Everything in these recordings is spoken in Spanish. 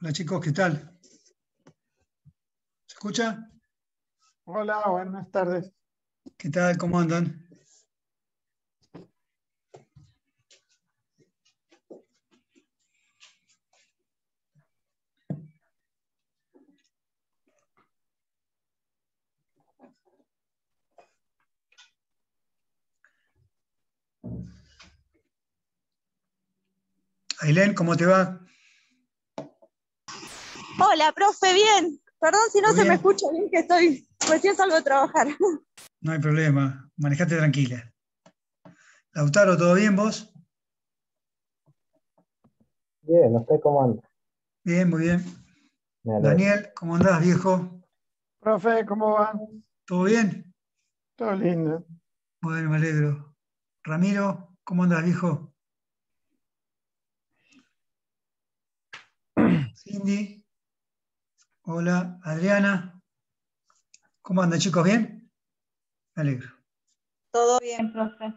Hola chicos, ¿qué tal? ¿Se escucha? Hola, buenas tardes. ¿Qué tal? ¿Cómo andan? Ailén, ¿cómo te va? Hola, profe, bien. Perdón si no ¿Todo se me bien? escucha bien, que estoy, recién salgo de trabajar. No hay problema, manejate tranquila. Lautaro, ¿todo bien vos? Bien, ¿usted cómo anda? Bien, muy bien. Me alegro. Daniel, ¿cómo andás, viejo? Profe, ¿cómo va? ¿Todo bien? Todo lindo. Bueno, me alegro. Ramiro, ¿cómo andás, viejo? Cindy, hola. Adriana, ¿cómo andan, chicos? ¿Bien? Me alegro. Todo bien, profe.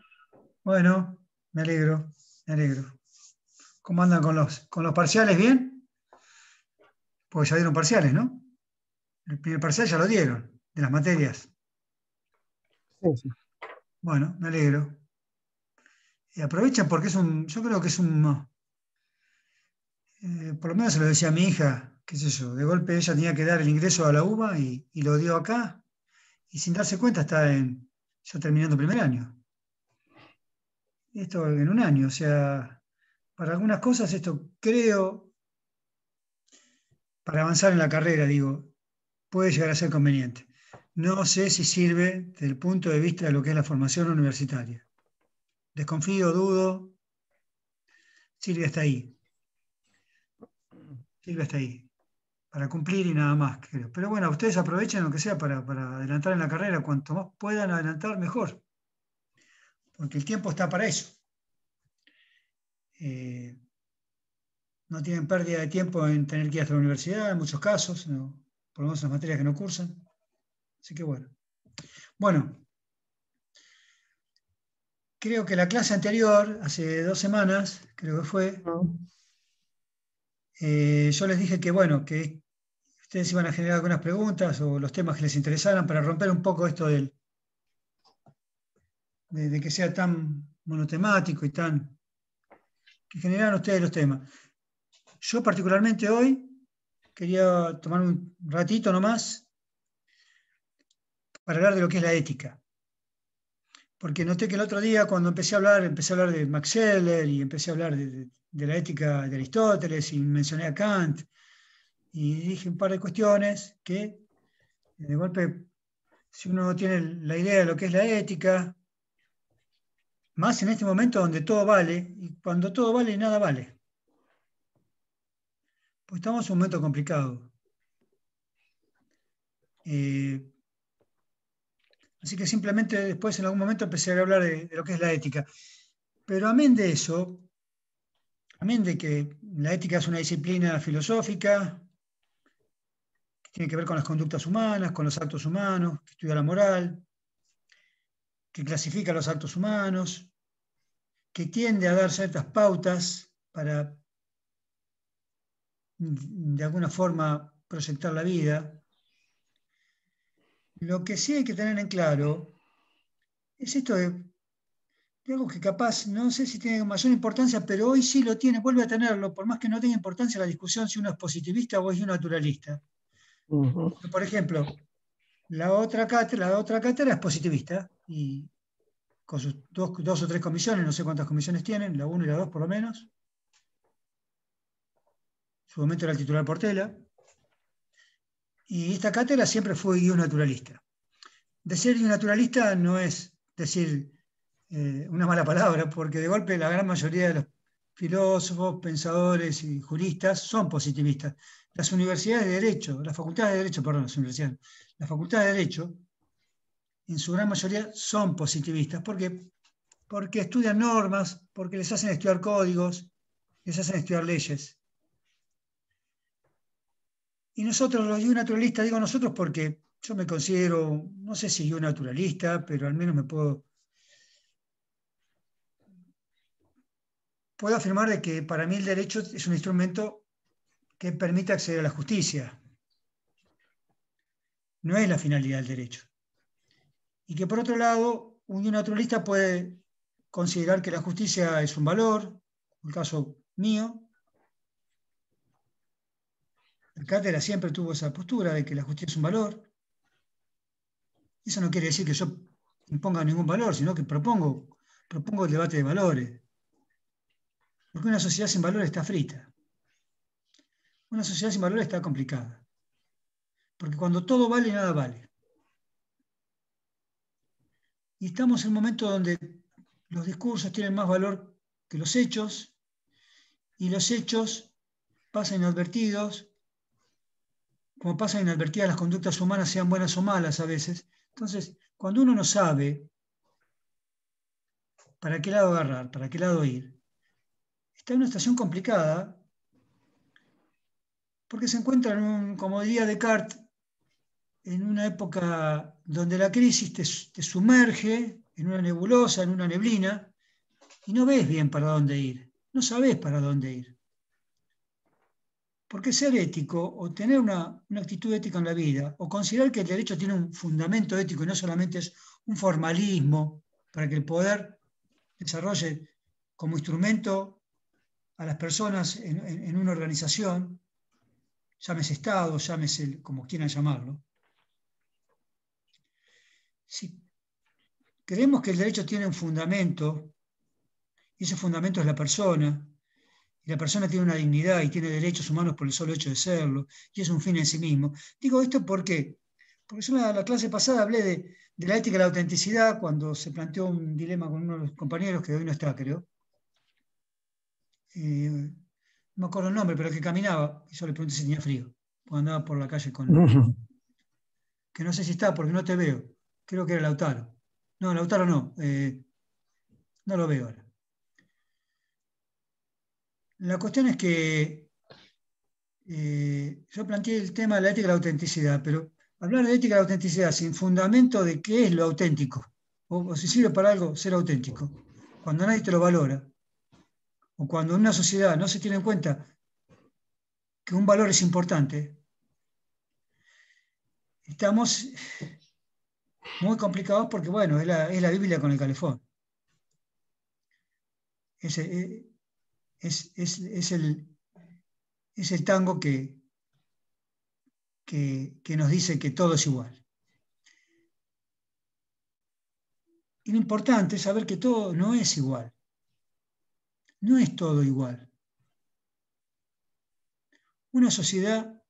Bueno, me alegro, me alegro. ¿Cómo andan con los parciales? ¿Bien? Porque ya dieron parciales, ¿no? El primer parcial ya lo dieron, de las materias. Sí, sí. Bueno, me alegro. Y aprovechen porque yo creo que por lo menos se lo decía a mi hija, qué sé yo, de golpe ella tenía que dar el ingreso a la UBA y lo dio acá, y sin darse cuenta está ya terminando primer año. Esto en un año, o sea, para algunas cosas esto creo, para avanzar en la carrera, digo, puede llegar a ser conveniente. No sé si sirve desde el punto de vista de lo que es la formación universitaria. Desconfío, dudo, sirve hasta ahí, sirve hasta ahí. Para cumplir y nada más, creo. Pero bueno, ustedes aprovechen lo que sea para adelantar en la carrera. Cuanto más puedan adelantar, mejor, porque el tiempo está para eso. Eh, no tienen pérdida de tiempo en tener que ir hasta la universidad, en muchos casos, no, por lo menos en las materias que no cursan. Así que bueno. Bueno, creo que la clase anterior, hace 2 semanas, creo que fue, Mm. yo les dije que bueno, que ustedes iban a generar algunas preguntas o los temas que les interesaran para romper un poco esto de que sea tan monotemático y que generaran ustedes los temas. Yo particularmente hoy quería tomar un ratito nomás para hablar de lo que es la ética. Porque noté que el otro día cuando empecé a hablar de Max Scheler y empecé a hablar de la ética de Aristóteles y mencioné a Kant y dije un par de cuestiones que de golpe, si uno tiene la idea de lo que es la ética, más en este momento donde todo vale, y cuando todo vale, nada vale. Pues estamos en un momento complicado. Eh, Así que simplemente después en algún momento empecé a hablar de lo que es la ética. Pero amén de eso, amén de que la ética es una disciplina filosófica que tiene que ver con las conductas humanas, con los actos humanos, que estudia la moral, que clasifica los actos humanos, que tiende a dar ciertas pautas para de alguna forma proyectar la vida. Lo que sí hay que tener en claro es esto de algo que capaz, no sé si tiene mayor importancia, pero hoy sí lo tiene, vuelve a tenerlo, por más que no tenga importancia la discusión si uno es positivista o es un naturalista. Ujú. Por ejemplo, la otra cátedra es positivista y con sus dos o tres comisiones, no sé cuántas comisiones tienen, la 1 y la 2 por lo menos. En su momento era el titular Portela. Y esta cátedra siempre fue un naturalista. De ser un naturalista no es decir una mala palabra, porque de golpe la gran mayoría de los filósofos, pensadores y juristas son positivistas. Las universidades de Derecho, las facultades de Derecho, perdón, las universidades, las facultades de Derecho, en su gran mayoría son positivistas. ¿Por qué? Porque estudian normas, porque les hacen estudiar códigos, les hacen estudiar leyes. Y nosotros, los naturalistas, digo nosotros porque yo me considero, no sé si yo naturalista, pero al menos me puedo puedo afirmar de que para mí el derecho es un instrumento que permite acceder a la justicia. No es la finalidad del derecho. Y que por otro lado, un naturalista puede considerar que la justicia es un valor, en el caso mío. La cátedra siempre tuvo esa postura de que la justicia es un valor. Eso no quiere decir que yo imponga ningún valor, sino que propongo el debate de valores. Porque una sociedad sin valores está frita. Una sociedad sin valores está complicada. Porque cuando todo vale, nada vale. Y estamos en un momento donde los discursos tienen más valor que los hechos, y los hechos pasan inadvertidos, como pasan inadvertidas las conductas humanas, sean buenas o malas a veces. Entonces, cuando uno no sabe para qué lado agarrar, para qué lado ir, está en una situación complicada, porque se encuentra como diría Descartes, en una época donde la crisis te sumerge en una nebulosa, en una neblina, y no ves bien para dónde ir, no sabes para dónde ir. Porque ser ético, o tener una actitud ética en la vida, o considerar que el derecho tiene un fundamento ético y no solamente es un formalismo para que el poder desarrolle como instrumento a las personas en una organización, llámese Estado, llámese como quieran llamarlo. Si creemos que el derecho tiene un fundamento, y ese fundamento es la persona, y la persona tiene una dignidad y tiene derechos humanos por el solo hecho de serlo, y es un fin en sí mismo. Digo esto ¿por qué? Porque yo en la clase pasada hablé de la ética y la autenticidad cuando se planteó un dilema con uno de los compañeros que hoy no está, creo. No me acuerdo el nombre, pero el que caminaba, y yo le pregunté si tenía frío, cuando andaba por la calle con... que no sé si está porque no te veo. Creo que era Lautaro. No, Lautaro no. No lo veo ahora. La cuestión es que yo planteé el tema de la ética y la autenticidad, pero hablar de ética y la autenticidad sin fundamento de qué es lo auténtico, o si sirve para algo ser auténtico, cuando nadie te lo valora, o cuando en una sociedad no se tiene en cuenta que un valor es importante, estamos muy complicados porque, bueno, es la Biblia con el calefón. Es el tango que nos dice que todo es igual. Y lo importante es saber que todo no es igual. No es todo igual. Una sociedad,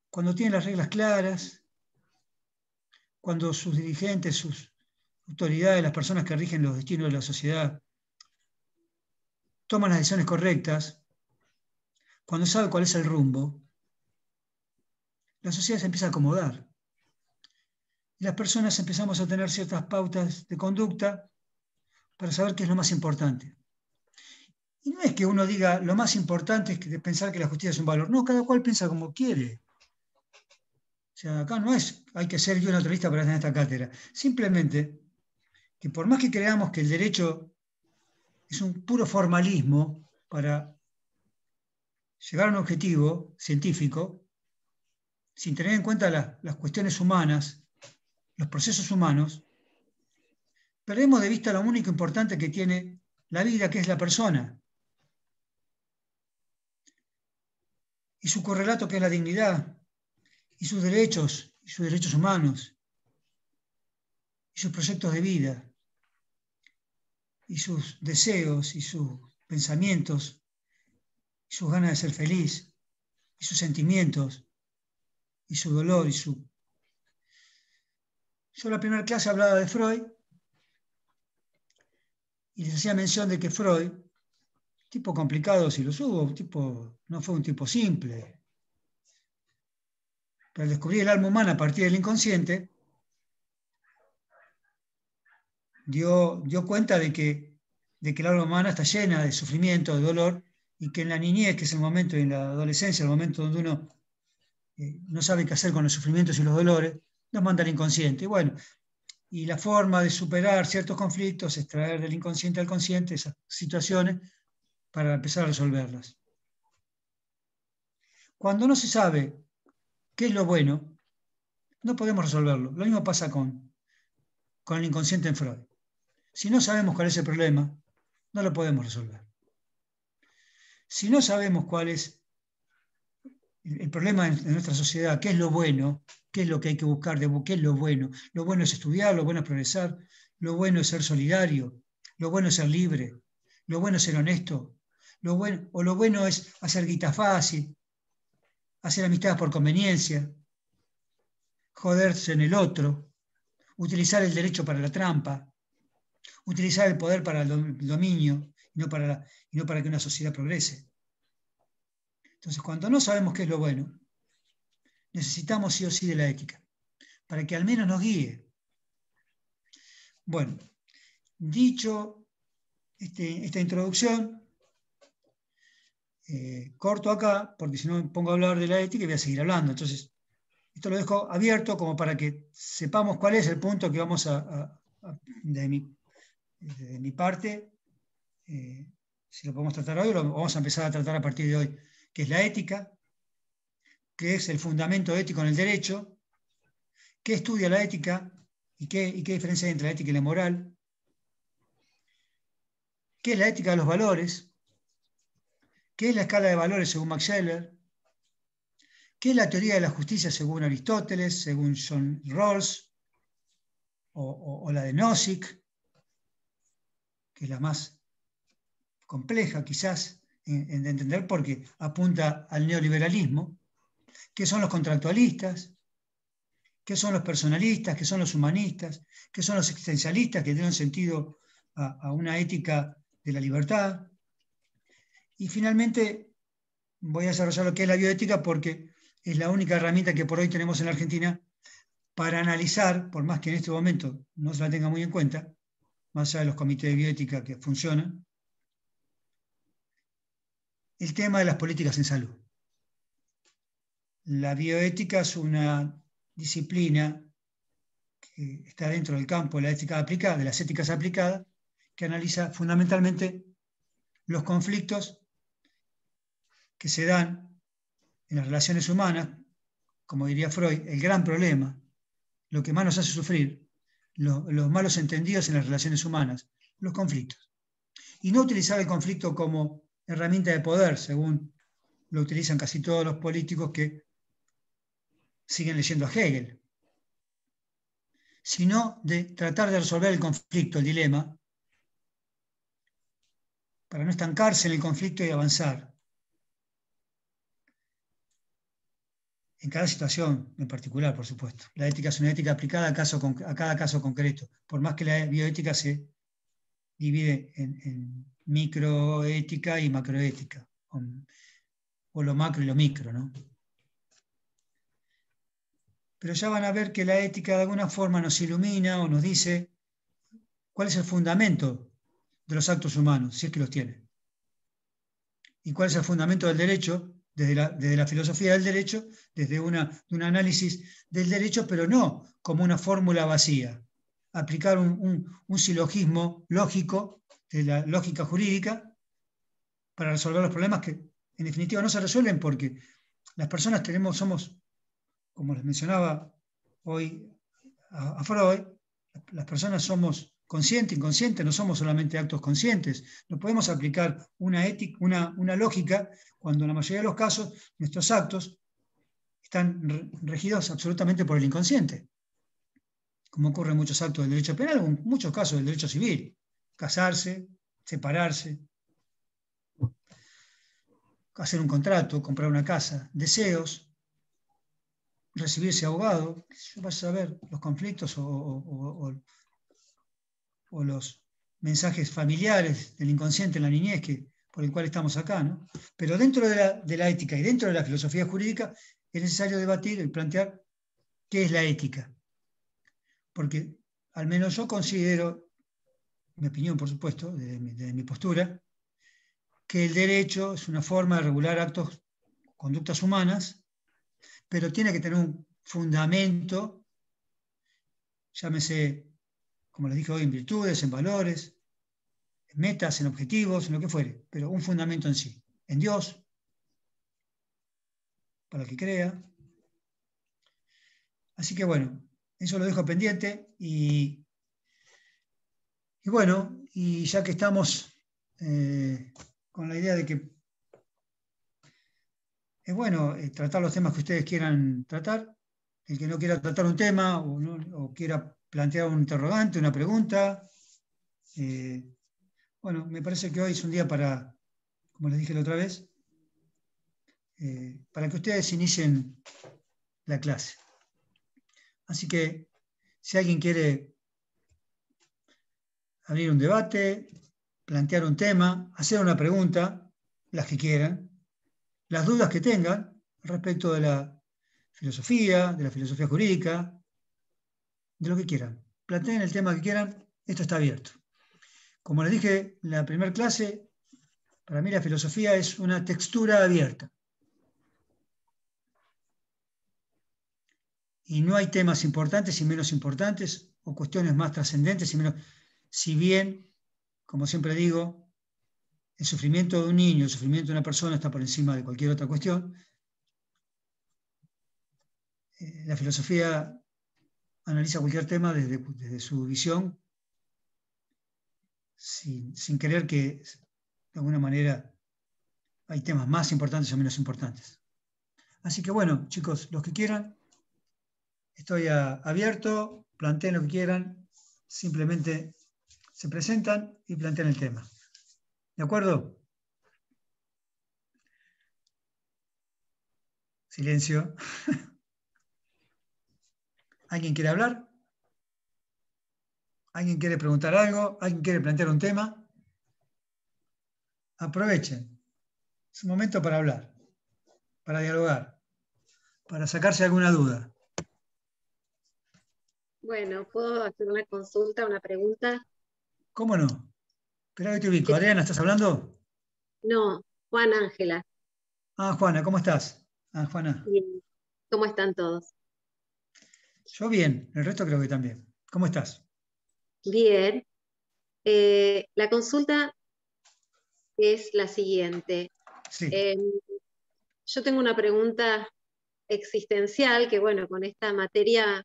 cuando tiene las reglas claras, cuando sus dirigentes, sus autoridades, las personas que rigen los destinos de la sociedad, toman las decisiones correctas, cuando sabe cuál es el rumbo, la sociedad se empieza a acomodar. Y las personas empezamos a tener ciertas pautas de conducta para saber qué es lo más importante. Y no es que uno diga lo más importante es pensar que la justicia es un valor. No, cada cual piensa como quiere. O sea, acá no es hay que ser yo naturalista para tener esta cátedra. Simplemente que por más que creamos que el derecho es un puro formalismo para llegar a un objetivo científico, sin tener en cuenta las cuestiones humanas, los procesos humanos, perdemos de vista lo único importante que tiene la vida, que es la persona. Y su correlato, que es la dignidad, y sus derechos humanos, y sus proyectos de vida, y sus deseos, y sus pensamientos, y sus ganas de ser feliz, y sus sentimientos, y su dolor, Yo en la primera clase hablaba de Freud, y les hacía mención de que Freud, tipo complicado si lo hubo, no fue un tipo simple, pero al descubrir el alma humana a partir del inconsciente, dio cuenta de que el alma humana está llena de sufrimiento, de dolor, y que en la niñez, que es el momento, y en la adolescencia, el momento donde uno no sabe qué hacer con los sufrimientos y los dolores, nos manda al inconsciente. Y la forma de superar ciertos conflictos es traer del inconsciente al consciente esas situaciones para empezar a resolverlas. Cuando no se sabe qué es lo bueno, no podemos resolverlo. Lo mismo pasa con el inconsciente en Freud. Si no sabemos cuál es el problema, no lo podemos resolver. Si no sabemos cuál es el problema en nuestra sociedad, qué es lo bueno, qué es lo que hay que buscar, qué es lo bueno. Lo bueno es estudiar, lo bueno es progresar, lo bueno es ser solidario, lo bueno es ser libre, lo bueno es ser honesto, lo bueno es hacer guita fácil, hacer amistades por conveniencia, joderse en el otro, utilizar el derecho para la trampa, utilizar el poder para el dominio y no para que una sociedad progrese. Entonces, cuando no sabemos qué es lo bueno, necesitamos sí o sí de la ética, para que al menos nos guíe. Bueno, dicho esta introducción, corto acá, porque si no me pongo a hablar de la ética y voy a seguir hablando. Entonces, esto lo dejo abierto como para que sepamos cuál es el punto que vamos de mi parte, si lo podemos tratar hoy, lo vamos a empezar a tratar a partir de hoy, que es la ética, que es el fundamento ético en el derecho, qué estudia la ética y qué diferencia hay entre la ética y la moral, qué es la ética de los valores, qué es la escala de valores según Max Scheler, qué es la teoría de la justicia según Aristóteles, según John Rawls, o la de Nozick, que es la más compleja quizás de entender porque apunta al neoliberalismo, qué son los contractualistas, qué son los personalistas, qué son los humanistas, qué son los existencialistas que tienen sentido a una ética de la libertad. Y finalmente voy a desarrollar lo que es la bioética porque es la única herramienta que por hoy tenemos en la Argentina para analizar, por más que en este momento no se la tenga muy en cuenta, más allá de los comités de bioética que funcionan, el tema de las políticas en salud. La bioética es una disciplina que está dentro del campo de la ética aplicada, de las éticas aplicadas, que analiza fundamentalmente los conflictos que se dan en las relaciones humanas, como diría Freud, el gran problema, lo que más nos hace sufrir, los malos entendidos en las relaciones humanas, los conflictos. Y no utilizar el conflicto como herramienta de poder, según lo utilizan casi todos los políticos que siguen leyendo a Hegel, sino de tratar de resolver el conflicto, el dilema, para no estancarse en el conflicto y avanzar. En cada situación en particular, por supuesto. La ética es una ética aplicada a cada caso concreto, por más que la bioética se divide en microética y macroética, o lo macro y lo micro, ¿no? Pero ya van a ver que la ética de alguna forma nos ilumina o nos dice cuál es el fundamento de los actos humanos, si es que los tiene. Y cuál es el fundamento del derecho, desde la filosofía del derecho, desde un análisis del derecho, pero no como una fórmula vacía. Aplicar un silogismo lógico, de la lógica jurídica, para resolver los problemas que en definitiva no se resuelven porque las personas somos, como les mencionaba hoy a Freud, las personas somos conscientes, inconscientes, no somos solamente actos conscientes. No podemos aplicar una lógica cuando en la mayoría de los casos nuestros actos están regidos absolutamente por el inconsciente, como ocurre en muchos actos del derecho penal, o en muchos casos del derecho civil. Casarse, separarse, hacer un contrato, comprar una casa, deseos, recibirse abogado, vas a ver los conflictos o los mensajes familiares del inconsciente en la niñez por el cual estamos acá, ¿no? Pero dentro de la ética y dentro de la filosofía jurídica es necesario debatir y plantear qué es la ética. Porque al menos yo considero, mi opinión por supuesto, desde mi postura, que el derecho es una forma de regular conductas humanas, pero tiene que tener un fundamento, llámese, como les dije hoy, en virtudes, en valores, metas, en objetivos, en lo que fuere, pero un fundamento en sí, en Dios, para el que crea. Así que bueno, eso lo dejo pendiente y bueno, y ya que estamos con la idea de que es bueno tratar los temas que ustedes quieran tratar, el que no quiera tratar un tema o quiera plantear un interrogante, una pregunta, bueno, me parece que hoy es un día para, como les dije la otra vez, para que ustedes inicien la clase. Así que si alguien quiere abrir un debate, plantear un tema, hacer una pregunta, las que quieran, las dudas que tengan respecto de la filosofía jurídica, de lo que quieran. Planteen el tema que quieran, esto está abierto. Como les dije en la primera clase, para mí la filosofía es una textura abierta. Y no hay temas importantes y menos importantes, o cuestiones más trascendentes y menos. Si bien, como siempre digo, el sufrimiento de un niño, el sufrimiento de una persona está por encima de cualquier otra cuestión, la filosofía analiza cualquier tema desde su visión, sin querer que, de alguna manera, hay temas más importantes o menos importantes. Así que bueno, chicos, los que quieran, estoy abierto, planteen lo que quieran, simplemente se presentan y plantean el tema. ¿De acuerdo? Silencio. ¿Alguien quiere hablar? ¿Alguien quiere preguntar algo? ¿Alguien quiere plantear un tema? Aprovechen. Es un momento para hablar, para dialogar, para sacarse alguna duda. Bueno, ¿puedo hacer una consulta, una pregunta? ¿Cómo no? Espera que te ubico. Adriana, ¿estás hablando? No, Juan Ángela. Ah, Juana, ¿cómo estás? Ah, Juana. Bien. ¿Cómo están todos? Yo bien, el resto creo que también. ¿Cómo estás? Bien. La consulta es la siguiente. Sí, Yo tengo una pregunta existencial que, bueno, con esta materia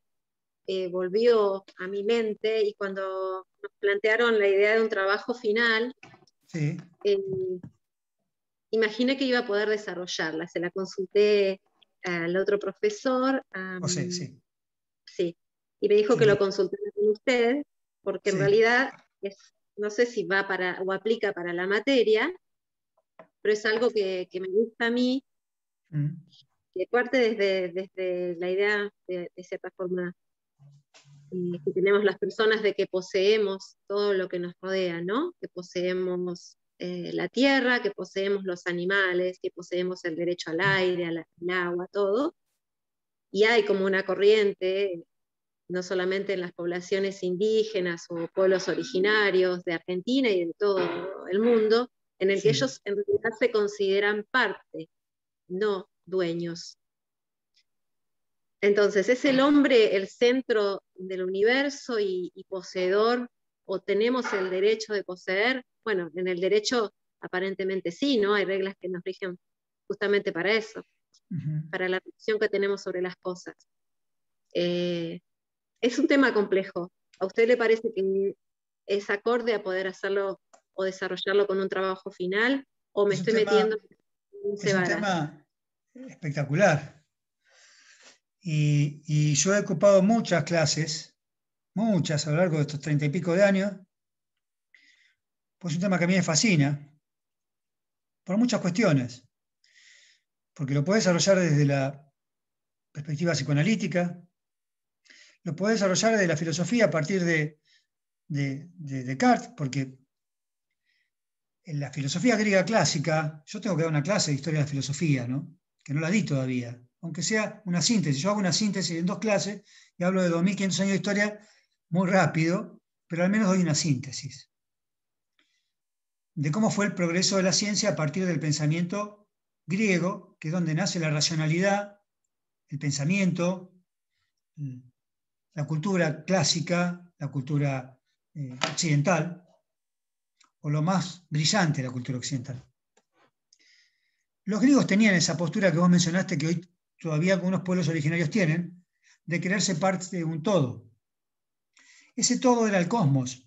volvió a mi mente y cuando nos plantearon la idea de un trabajo final, sí. eh, imaginé que iba a poder desarrollarla. Se la consulté al otro profesor, José, sí. sí, y me dijo Sí, que lo consultara con usted, porque en sí. realidad no sé si va para o aplica para la materia, pero es algo que me gusta a mí, que parte desde la idea de cierta forma que tenemos las personas de que poseemos todo lo que nos rodea, ¿no? Que poseemos la tierra, que poseemos los animales, que poseemos el derecho al aire, al agua, todo. Y hay como una corriente, no solamente en las poblaciones indígenas o pueblos originarios de Argentina y de todo el mundo, en el que Sí. ellos en realidad se consideran parte, no dueños. Entonces, ¿es el hombre el centro del universo y poseedor, o tenemos el derecho de poseer? Bueno, en el derecho aparentemente sí, ¿no? Hay reglas que nos rigen justamente para eso, para la visión que tenemos sobre las cosas. Es un tema complejo. ¿A usted le parece que es acorde a poder hacerlo o desarrollarlo con un trabajo final? ¿O me Es un estoy metiendo tema, en un es un cebada? tema espectacular. Y yo he ocupado muchas clases, muchas a lo largo de estos 30 y pico de años, pues es un tema que a mí me fascina, por muchas cuestiones, porque lo puedes desarrollar desde la perspectiva psicoanalítica, lo puedes desarrollar desde la filosofía a partir de Descartes, porque en la filosofía griega clásica, yo tengo que dar una clase de historia de la filosofía, ¿no? Que no la di todavía, aunque sea una síntesis. Yo hago una síntesis en 2 clases y hablo de 2500 años de historia muy rápido, pero al menos doy una síntesis de cómo fue el progreso de la ciencia a partir del pensamiento griego, que es donde nace la racionalidad, el pensamiento, la cultura clásica, la cultura occidental, o lo más brillante de la cultura occidental. Los griegos tenían esa postura que vos mencionaste, que hoy todavía algunos pueblos originarios tienen, de creerse parte de un todo. Ese todo era el cosmos.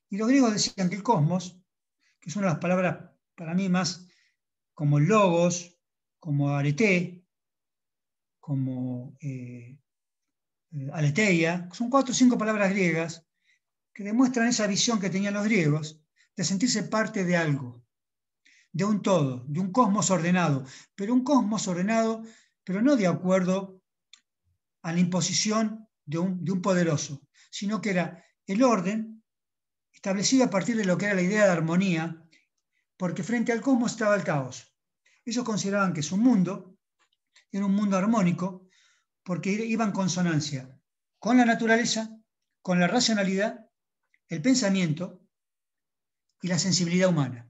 Y los griegos decían que el cosmos, que es una de las palabras para mí más como logos, como areté, como aletheia, son 4 o 5 palabras griegas que demuestran esa visión que tenían los griegos de sentirse parte de algo, de un todo, de un cosmos ordenado, pero un cosmos ordenado, pero no de acuerdo a la imposición de un poderoso, sino que era el orden establecido a partir de lo que era la idea de armonía, porque frente al cosmos estaba el caos. Ellos consideraban que su mundo era un mundo armónico, porque iba en consonancia con la naturaleza, con la racionalidad, el pensamiento y la sensibilidad humana.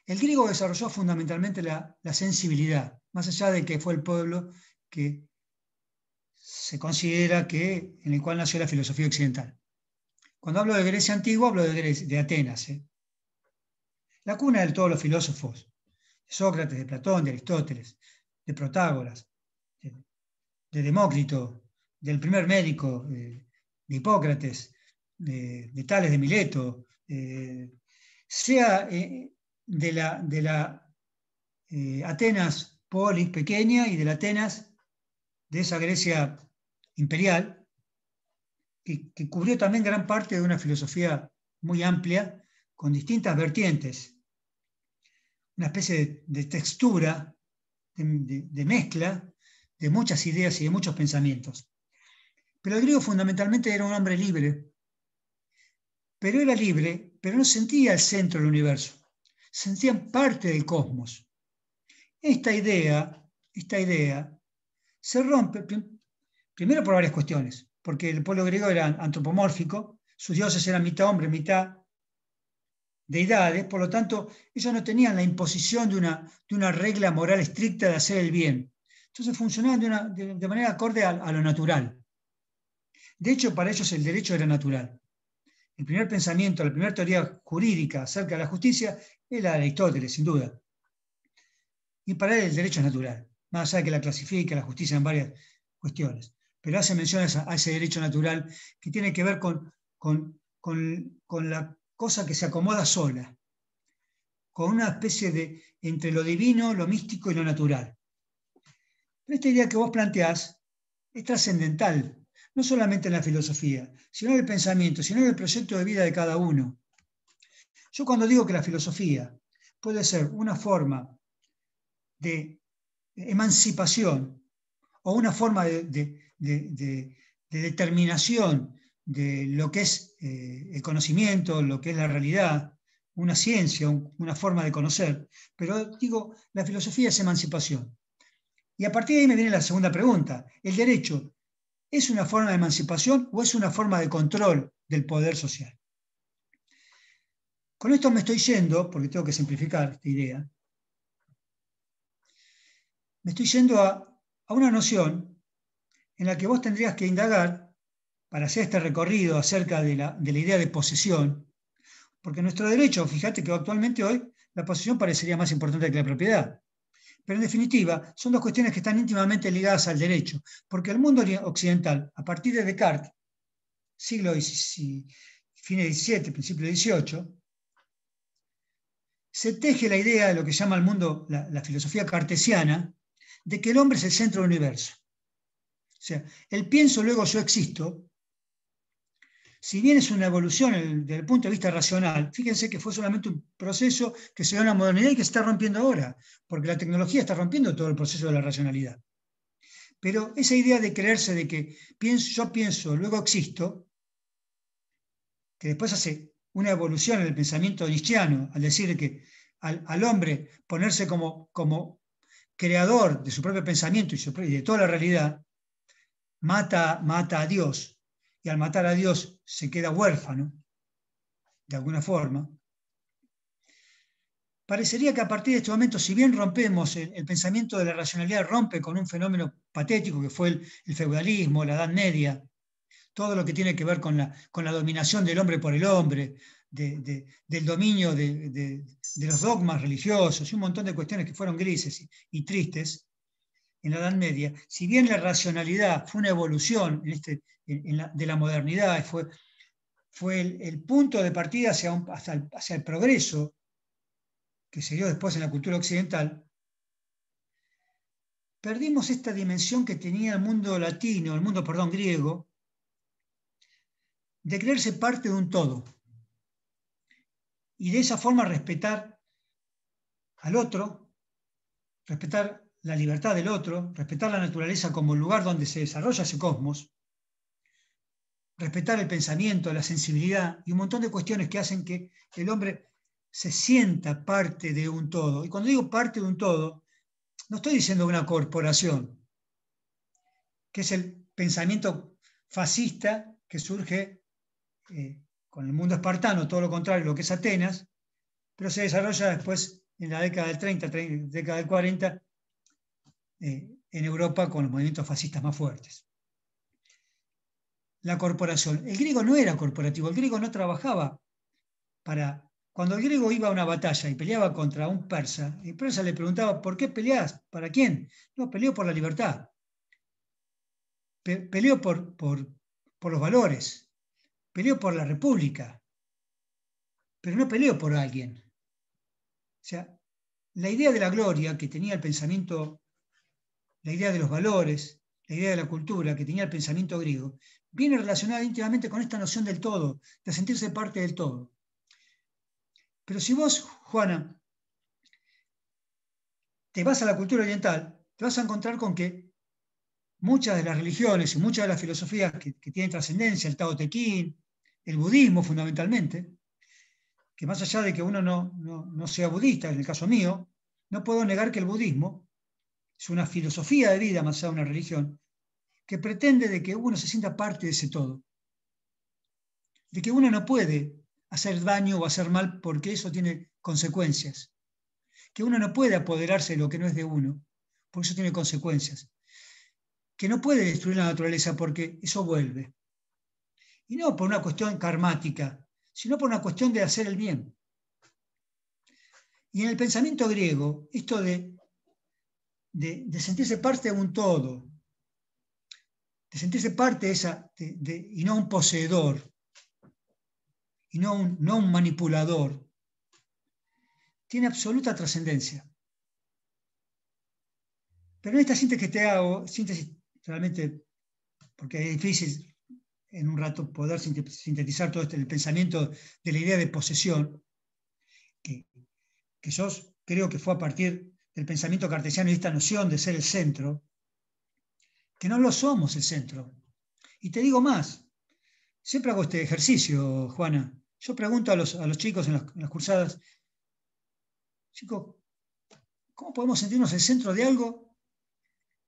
El griego desarrolló fundamentalmente la sensibilidad, más allá de que fue el pueblo que se considera que, en el cual nació la filosofía occidental. Cuando hablo de Grecia antigua, hablo de Atenas. La cuna de todos los filósofos, de Sócrates, de Platón, de Aristóteles, de Protágoras, de Demócrito, del primer médico, de Hipócrates, de Tales de Mileto, sea de la Atenas polis pequeña y de la Atenas de esa Grecia imperial, que cubrió también gran parte de una filosofía muy amplia, con distintas vertientes, una especie de textura, de mezcla de muchas ideas y de muchos pensamientos. Pero el griego fundamentalmente era un hombre libre, pero era libre, pero no sentía el centro del universo, sentían parte del cosmos. Esta idea se rompe, primero por varias cuestiones, porque el pueblo griego era antropomórfico, sus dioses eran mitad hombre, mitad deidades, por lo tanto, ellos no tenían la imposición de una regla moral estricta de hacer el bien. Entonces funcionaban de manera acorde a lo natural. De hecho, para ellos el derecho era natural. El primer pensamiento, la primera teoría jurídica acerca de la justicia es la de Aristóteles, sin duda. Y para él el derecho es natural, más allá de que la clasifica la justicia en varias cuestiones. Pero hace mención a ese derecho natural que tiene que ver con la cosa que se acomoda sola, con una especie de entre lo divino, lo místico y lo natural. Pero esta idea que vos planteás es trascendental, no solamente en la filosofía, sino en el pensamiento, sino en el proyecto de vida de cada uno. Yo cuando digo que la filosofía puede ser una forma de emancipación o una forma de determinación de lo que es el conocimiento, lo que es la realidad, una ciencia, una forma de conocer, pero digo, la filosofía es emancipación. Y a partir de ahí me viene la segunda pregunta. ¿El derecho es una forma de emancipación o es una forma de control del poder social? Con esto me estoy yendo, porque tengo que simplificar esta idea, me estoy yendo a una noción en la que vos tendrías que indagar para hacer este recorrido acerca de la idea de posesión, porque nuestro derecho, fíjate que actualmente hoy la posesión parecería más importante que la propiedad. Pero en definitiva, son dos cuestiones que están íntimamente ligadas al derecho, porque el mundo occidental, a partir de Descartes, siglo XVII, fines del XVII, principio del XVIII, se teje la idea de lo que llama el mundo, la filosofía cartesiana, de que el hombre es el centro del universo. O sea, el pienso, luego yo existo, si bien es una evolución desde el punto de vista racional, fíjense que fue solamente un proceso que se dio en la modernidad y que se está rompiendo ahora, porque la tecnología está rompiendo todo el proceso de la racionalidad. Pero esa idea de creerse de que yo pienso, luego existo, que después hace una evolución en el pensamiento nietzscheano, al decir que al hombre ponerse como creador de su propio pensamiento y de toda la realidad, mata a Dios. Y al matar a Dios se queda huérfano, de alguna forma. Parecería que a partir de este momento, si bien rompemos el pensamiento de la racionalidad, rompe con un fenómeno patético que fue el feudalismo, la Edad Media, todo lo que tiene que ver con la dominación del hombre por el hombre, del dominio de los dogmas religiosos y un montón de cuestiones que fueron grises y tristes en la Edad Media, si bien la racionalidad fue una evolución de la modernidad, fue el punto de partida hacia el progreso que se dio después en la cultura occidental, perdimos esta dimensión que tenía el mundo griego, de creerse parte de un todo. Y de esa forma respetar al otro, respetar la libertad del otro, respetar la naturaleza como el lugar donde se desarrolla ese cosmos, respetar el pensamiento, la sensibilidad y un montón de cuestiones que hacen que el hombre se sienta parte de un todo. Y cuando digo parte de un todo, no estoy diciendo una corporación, que es el pensamiento fascista que surge con el mundo espartano, todo lo contrario, lo que es Atenas, pero se desarrolla después en la década del 30, década del 40, en Europa con los movimientos fascistas más fuertes. La corporación. El griego no era corporativo, el griego no trabajaba para... Cuando el griego iba a una batalla y peleaba contra un persa, el persa le preguntaba, ¿por qué peleás? ¿Para quién? No, peleó por la libertad. Peleó por los valores. Peleó por la república. Pero no peleó por alguien. O sea, la idea de la gloria que tenía el pensamiento, la idea de los valores, la idea de la cultura que tenía el pensamiento griego, viene relacionada íntimamente con esta noción del todo, de sentirse parte del todo. Pero si vos, Juana, te vas a la cultura oriental, te vas a encontrar con que muchas de las religiones y muchas de las filosofías que tienen trascendencia, el Tao Te Ching, el budismo fundamentalmente, que más allá de que uno no sea budista, en el caso mío, no puedo negar que el budismo es una filosofía de vida más allá de una religión, que pretende de que uno se sienta parte de ese todo, de que uno no puede hacer daño o hacer mal porque eso tiene consecuencias, que uno no puede apoderarse de lo que no es de uno, porque eso tiene consecuencias, que no puede destruir la naturaleza porque eso vuelve. Y no por una cuestión karmática, sino por una cuestión de hacer el bien. Y en el pensamiento griego, esto de sentirse parte de un todo, de sentirse parte de esa, y no un poseedor, y no un manipulador, tiene absoluta trascendencia. Pero en esta síntesis que te hago, síntesis realmente, porque es difícil en un rato poder sintetizar todo el pensamiento de la idea de posesión, que yo creo que fue a partir del pensamiento cartesiano y esta noción de ser el centro, que no lo somos el centro. Y te digo más, siempre hago este ejercicio, Juana. Yo pregunto a los chicos en las cursadas, chicos, ¿cómo podemos sentirnos el centro de algo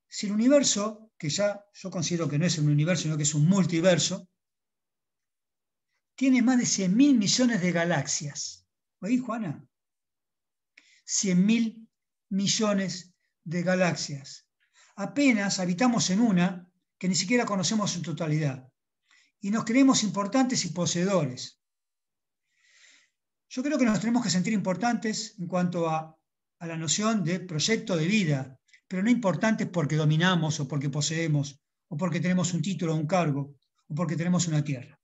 si el universo, que ya yo considero que no es un universo, sino que es un multiverso, tiene más de 100.000 millones de galaxias? ¿Oí, Juana? 100.000 millones de galaxias. Apenas habitamos en una que ni siquiera conocemos en totalidad. Y nos creemos importantes y poseedores. Yo creo que nos tenemos que sentir importantes en cuanto a la noción de proyecto de vida, pero no importantes porque dominamos o porque poseemos, o porque tenemos un título o un cargo, o porque tenemos una tierra.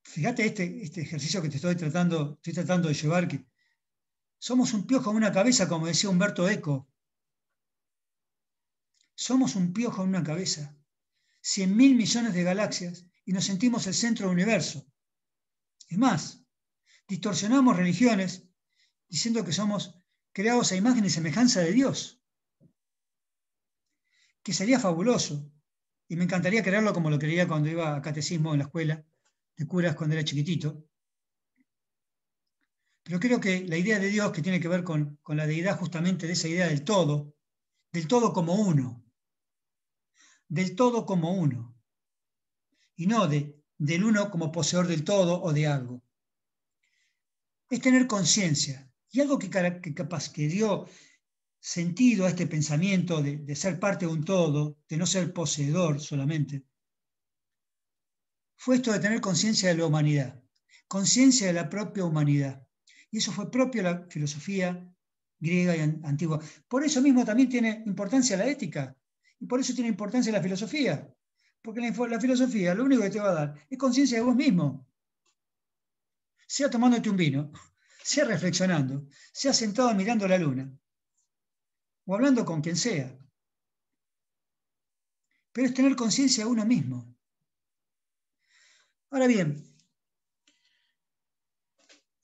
Fíjate este ejercicio que estoy tratando de llevar, que somos un piojo en una cabeza, como decía Humberto Eco. Somos un piojo en una cabeza. 100.000 millones de galaxias y nos sentimos el centro del universo. Es más, distorsionamos religiones diciendo que somos creados a imagen y semejanza de Dios. Que sería fabuloso. Y me encantaría creerlo como lo creía cuando iba a catecismo en la escuela de curas cuando era chiquitito. Pero creo que la idea de Dios, que tiene que ver con la deidad justamente de esa idea del todo como uno. Del todo como uno. Y no del uno como poseedor del todo o de algo. Es tener conciencia. Y algo que capaz que dio sentido a este pensamiento de ser parte de un todo, de no ser poseedor solamente, fue esto de tener conciencia de la humanidad, conciencia de la propia humanidad. Y eso fue propio de la filosofía griega y antigua. Por eso mismo también tiene importancia la ética, y por eso tiene importancia la filosofía. Porque la filosofía lo único que te va a dar es conciencia de vos mismo. Sea tomándote un vino, sea reflexionando, sea sentado mirando la luna, o hablando con quien sea. Pero es tener conciencia de uno mismo. Ahora bien,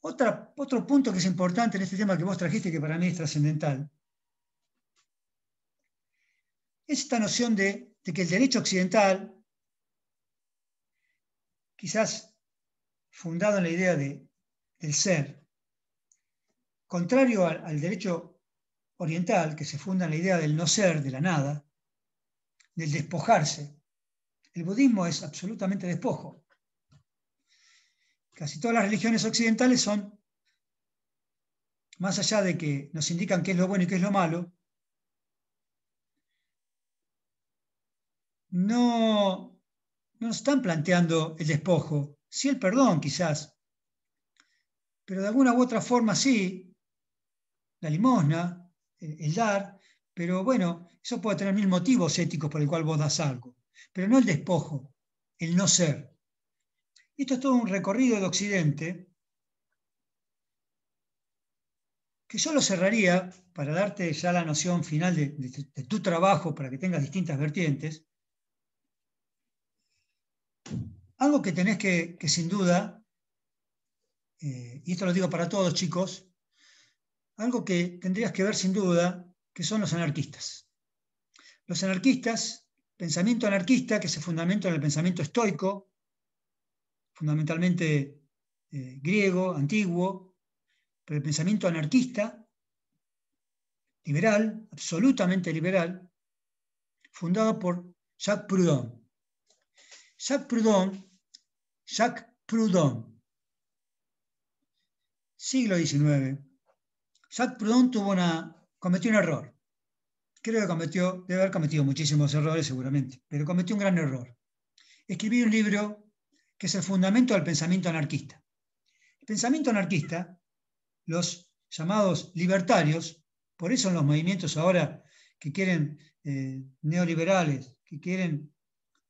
otro punto que es importante en este tema que vos trajiste, que para mí es trascendental, es esta noción de que el derecho occidental, quizás fundado en la idea del ser, contrario al derecho oriental, que se funda en la idea del no ser, de la nada, del despojarse. El budismo es absolutamente despojo. Casi todas las religiones occidentales son, más allá de que nos indican qué es lo bueno y qué es lo malo, no están planteando el despojo, sí el perdón quizás, pero de alguna u otra forma sí, la limosna, el dar, pero bueno, eso puede tener 1000 motivos éticos por el cual vos das algo, pero no el despojo, el no ser. Y esto es todo un recorrido de Occidente que yo lo cerraría, para darte ya la noción final de tu trabajo, para que tengas distintas vertientes. Algo que tenés que sin duda, y esto lo digo para todos chicos, algo que tendrías que ver sin duda, que son los anarquistas. Los anarquistas, pensamiento anarquista que se fundamenta en el pensamiento estoico, fundamentalmente griego, antiguo, pero el pensamiento anarquista, liberal, absolutamente liberal, fundado por Jacques Proudhon. Jacques Proudhon, siglo XIX. Jacques Proudhon cometió un error. Creo que debe haber cometido muchísimos errores seguramente, pero cometió un gran error. Escribió un libro que es el fundamento del pensamiento anarquista. El pensamiento anarquista, los llamados libertarios, por eso en los movimientos ahora que quieren neoliberales, que quieren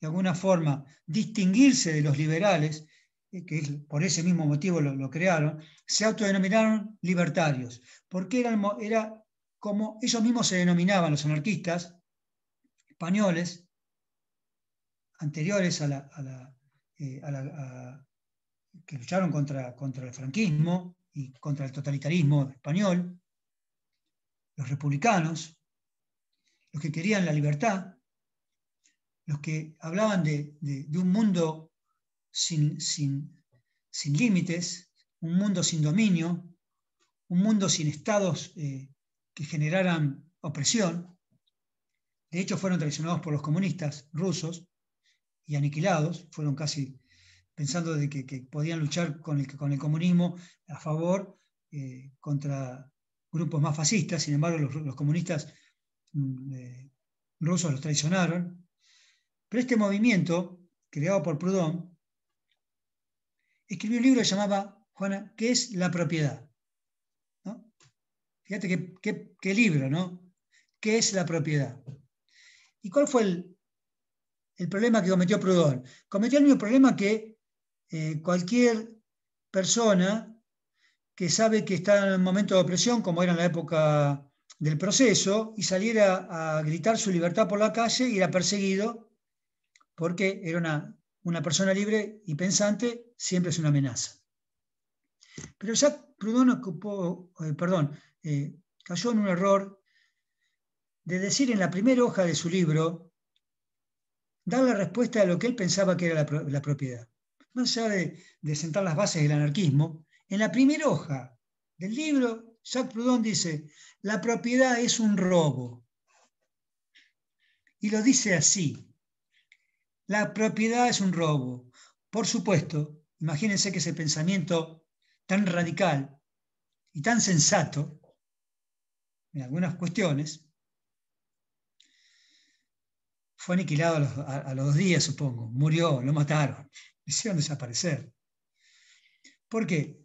de alguna forma distinguirse de los liberales, que por ese mismo motivo lo crearon, se autodenominaron libertarios, porque era como ellos mismos se denominaban, los anarquistas españoles, anteriores que lucharon contra el franquismo y contra el totalitarismo español, los republicanos, los que querían la libertad, los que hablaban de un mundo sin límites, un mundo sin dominio, un mundo sin estados que generaran opresión. De hecho, fueron traicionados por los comunistas rusos y aniquilados, fueron casi pensando de que podían luchar con el comunismo a favor contra grupos más fascistas. Sin embargo, los comunistas rusos los traicionaron. Pero este movimiento, creado por Proudhon, escribió un libro que llamaba, Juana, ¿qué es la propiedad? ¿No? Fíjate qué libro, ¿no? ¿Qué es la propiedad? ¿Y cuál fue el problema que cometió Proudhon? Cometió el mismo problema que cualquier persona que sabe que está en un momento de opresión, como era en la época del proceso, y saliera a gritar su libertad por la calle y era perseguido porque era una persona libre y pensante, siempre es una amenaza. Pero Jacques Proudhon cayó en un error de decir en la primera hoja de su libro, dar la respuesta a lo que él pensaba que era la propiedad. Más allá de sentar las bases del anarquismo, en la primera hoja del libro, Jacques Proudhon dice, la propiedad es un robo. Y lo dice así, la propiedad es un robo. Por supuesto, imagínense que ese pensamiento tan radical y tan sensato, en algunas cuestiones, fue aniquilado a los 2 días, supongo. Murió, lo mataron. hicieron desaparecer. ¿Por qué?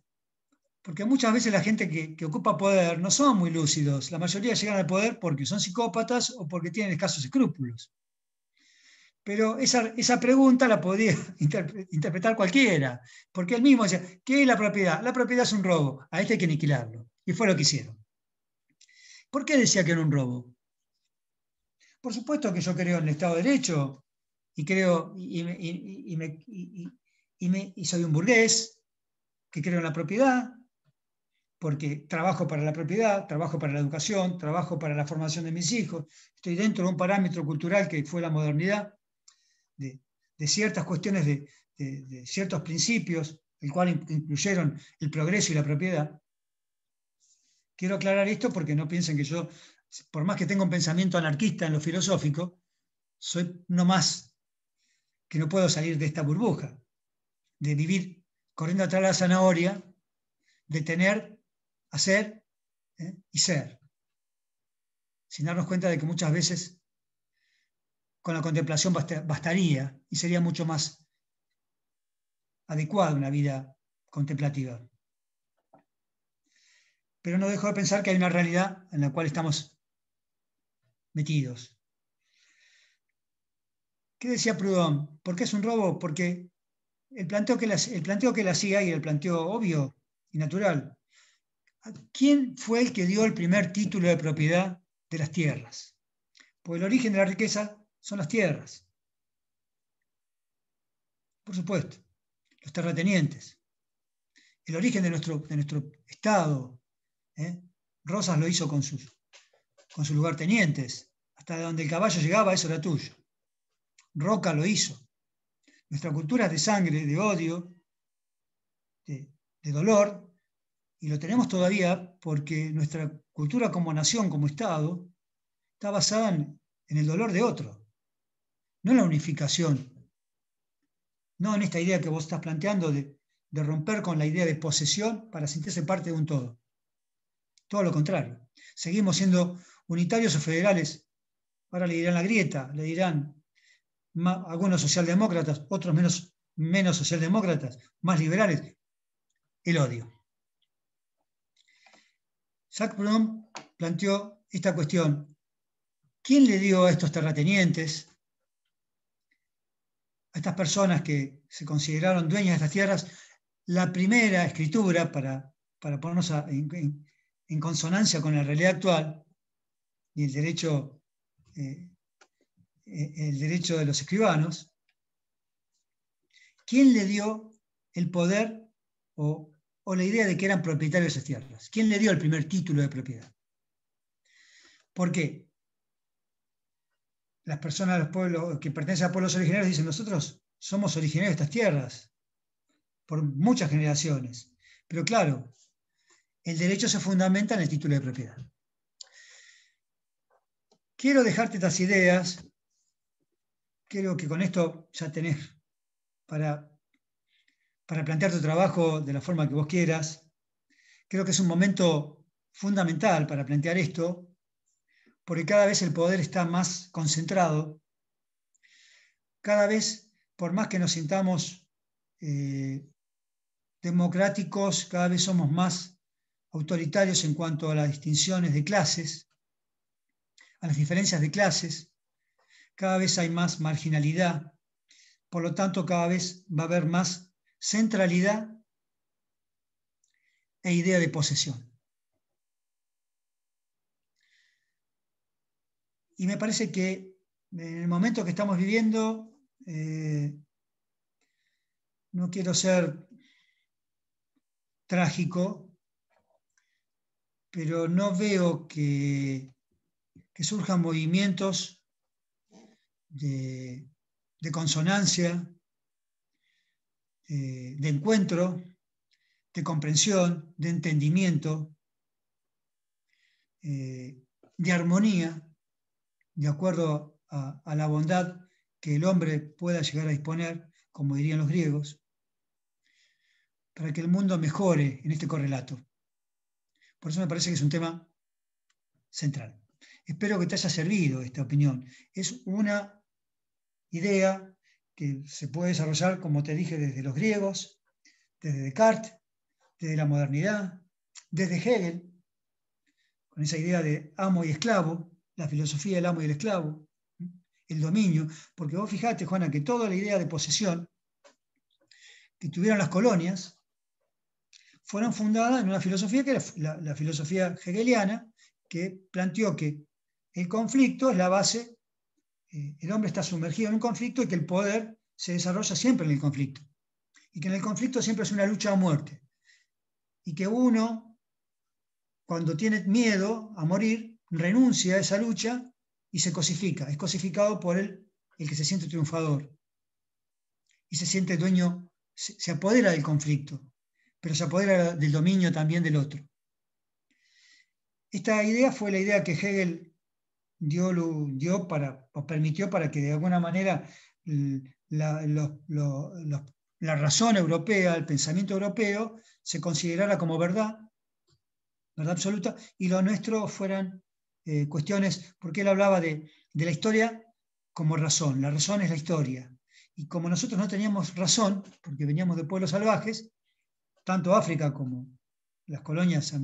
Porque muchas veces la gente que ocupa poder no son muy lúcidos. La mayoría llegan al poder porque son psicópatas o porque tienen escasos escrúpulos. Pero esa pregunta la podía interpretar cualquiera, porque él mismo decía, ¿qué es la propiedad? La propiedad es un robo, a este hay que aniquilarlo. Y fue lo que hicieron. ¿Por qué decía que era un robo? Por supuesto que yo creo en el Estado de Derecho, y creo, y soy un burgués, que creo en la propiedad, porque trabajo para la propiedad, trabajo para la educación, trabajo para la formación de mis hijos, estoy dentro de un parámetro cultural que fue la modernidad, de ciertas cuestiones, de ciertos principios, el cual incluyeron el progreso y la propiedad. Quiero aclarar esto porque no piensen que yo, por más que tenga un pensamiento anarquista en lo filosófico, soy uno más que no puedo salir de esta burbuja, de vivir corriendo atrás de la zanahoria, de tener, hacer y ser, sin darnos cuenta de que muchas veces con la contemplación bastaría y sería mucho más adecuada una vida contemplativa. Pero no dejo de pensar que hay una realidad en la cual estamos metidos. ¿Qué decía Proudhon? ¿Por qué es un robo? Porque el planteo que él hacía, y el planteo obvio y natural, ¿quién fue el que dio el primer título de propiedad de las tierras? Porque el origen de la riqueza son las tierras. Por supuesto, los terratenientes. El origen de nuestro Estado. Rosas lo hizo con sus lugartenientes. Hasta donde el caballo llegaba, eso era tuyo. Roca lo hizo. Nuestra cultura es de sangre, de odio, de dolor, y lo tenemos todavía porque nuestra cultura como nación, como Estado, está basada en el dolor de otro, no en la unificación, no en esta idea que vos estás planteando de romper con la idea de posesión para sentirse parte de un todo. Todo lo contrario. Seguimos siendo unitarios o federales. Ahora le dirán la grieta, le dirán algunos socialdemócratas, otros menos socialdemócratas, más liberales, el odio. Jacques Proudhon planteó esta cuestión. ¿Quién le dio a estos terratenientes, a estas personas que se consideraron dueñas de estas tierras, la primera escritura para ponernos en consonancia con la realidad actual y el derecho de los escribanos? ¿Quién le dio el poder o la idea de que eran propietarios de esas tierras? ¿Quién le dio el primer título de propiedad? ¿Por qué? Las personas de los pueblos que pertenecen a pueblos originarios dicen, nosotros somos originarios de estas tierras por muchas generaciones. Pero claro, el derecho se fundamenta en el título de propiedad. Quiero dejarte estas ideas. Creo que con esto ya tenés para plantear tu trabajo de la forma que vos quieras. Creo que es un momento fundamental para plantear esto, porque cada vez el poder está más concentrado. Cada vez, por más que nos sintamos democráticos, cada vez somos más autoritarios en cuanto a las distinciones de clases, a las diferencias de clases. Cada vez hay más marginalidad. Por lo tanto, cada vez va a haber más centralidad e idea de posesión. Y me parece que en el momento que estamos viviendo, no quiero ser trágico, pero no veo que surjan movimientos de consonancia, de encuentro, de comprensión, de entendimiento, de armonía, de acuerdo a la bondad que el hombre pueda llegar a disponer, como dirían los griegos, para que el mundo mejore en este correlato. Por eso me parece que es un tema central. Espero que te haya servido esta opinión. Es una idea que se puede desarrollar, como te dije, desde los griegos, desde Descartes, desde la modernidad, desde Hegel, con esa idea de amo y esclavo, la filosofía del amo y el esclavo, el dominio, porque vos fijate, Juana, que toda la idea de posesión que tuvieron las colonias fueron fundadas en una filosofía que era la filosofía hegeliana, que planteó que el conflicto es la base, el hombre está sumergido en un conflicto y que el poder se desarrolla siempre en el conflicto, y que en el conflicto siempre es una lucha a muerte, y que uno, cuando tiene miedo a morir, renuncia a esa lucha y se cosifica, es cosificado por el que se siente triunfador, y se siente dueño, se apodera del conflicto, pero se apodera del dominio también del otro. Esta idea fue la idea que Hegel permitió para que de alguna manera la razón europea, el pensamiento europeo, se considerara como verdad absoluta, y lo nuestro fueran cuestiones, porque él hablaba de la historia como razón. La razón es la historia. Y como nosotros no teníamos razón, porque veníamos de pueblos salvajes, tanto África como las colonias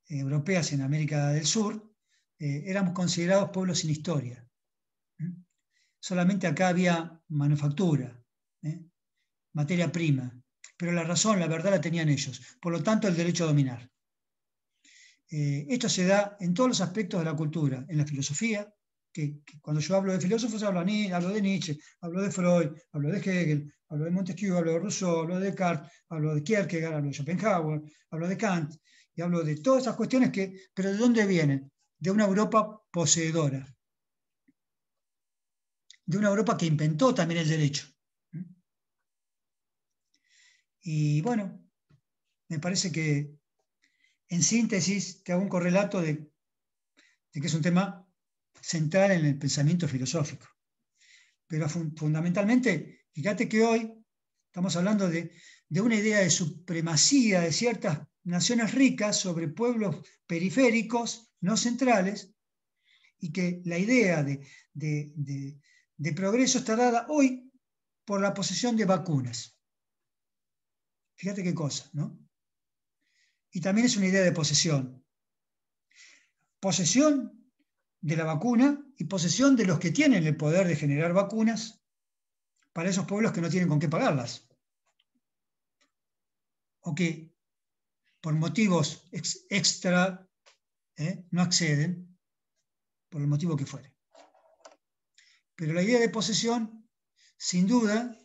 europeas en América del Sur, éramos considerados pueblos sin historia. Solamente acá había manufactura, materia prima, pero la razón, la verdad la tenían ellos. Por lo tanto, el derecho a dominar. Esto se da en todos los aspectos de la cultura, en la filosofía, que cuando yo hablo de filósofos hablo de Nietzsche, hablo de Freud, hablo de Hegel, hablo de Montesquieu, hablo de Rousseau, hablo de Descartes, hablo de Kierkegaard, hablo de Schopenhauer, hablo de Kant, y hablo de todas esas cuestiones pero ¿de dónde vienen? De una Europa poseedora, de una Europa que inventó también el derecho. Y bueno, me parece que en síntesis te hago un correlato de que es un tema central en el pensamiento filosófico. Pero fundamentalmente, fíjate que hoy estamos hablando de una idea de supremacía de ciertas naciones ricas sobre pueblos periféricos, no centrales, y que la idea de progreso está dada hoy por la posesión de vacunas. Fíjate qué cosa, ¿no? Y también es una idea de posesión. Posesión de la vacuna y posesión de los que tienen el poder de generar vacunas para esos pueblos que no tienen con qué pagarlas, o que por motivos extra no acceden, por el motivo que fuere. Pero la idea de posesión, sin duda,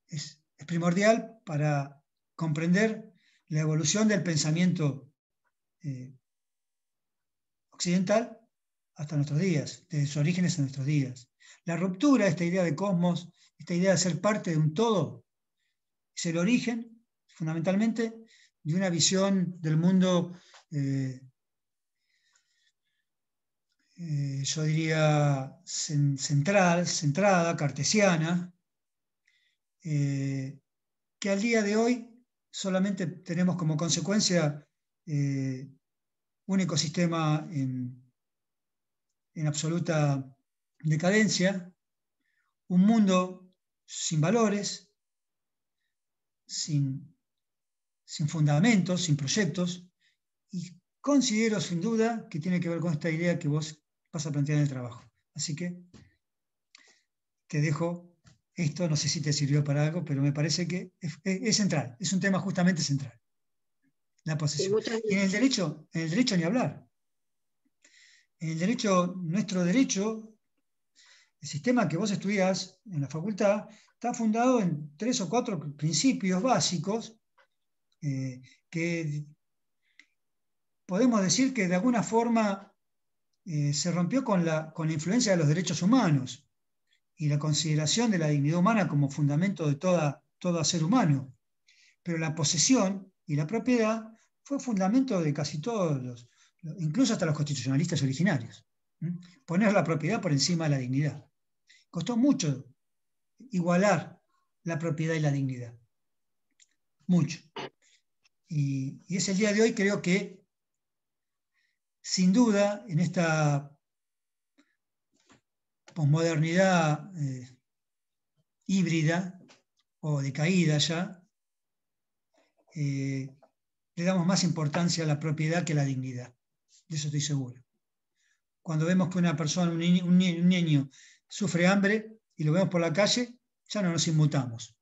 es primordial para comprender la evolución del pensamiento occidental hasta nuestros días, desde sus orígenes a nuestros días. La ruptura de esta idea de cosmos, esta idea de ser parte de un todo, es el origen, fundamentalmente, de una visión del mundo, yo diría, centrada, cartesiana, que al día de hoy solamente tenemos como consecuencia un ecosistema en absoluta decadencia, un mundo sin valores, sin fundamentos, sin proyectos, y considero sin duda que tiene que ver con esta idea que vos vas a plantear en el trabajo. Así que te dejo esto, no sé si te sirvió para algo, pero me parece que es central, es un tema justamente central, la posesión. Y en el derecho ni hablar. En el derecho, nuestro derecho, el sistema que vos estudiás en la facultad, está fundado en 3 o 4 principios básicos que podemos decir que de alguna forma se rompió con la influencia de los derechos humanos y la consideración de la dignidad humana como fundamento de todo ser humano. Pero la posesión y la propiedad fue fundamento de casi todos incluso hasta los constitucionalistas originarios. Poner la propiedad por encima de la dignidad. Costó mucho igualar la propiedad y la dignidad. Mucho. Y es el día de hoy, creo que, sin duda, en esta posmodernidad híbrida o decaída ya, le damos más importancia a la propiedad que a la dignidad. De eso estoy seguro. Cuando vemos que una persona, un niño sufre hambre y lo vemos por la calle, ya no nos inmutamos.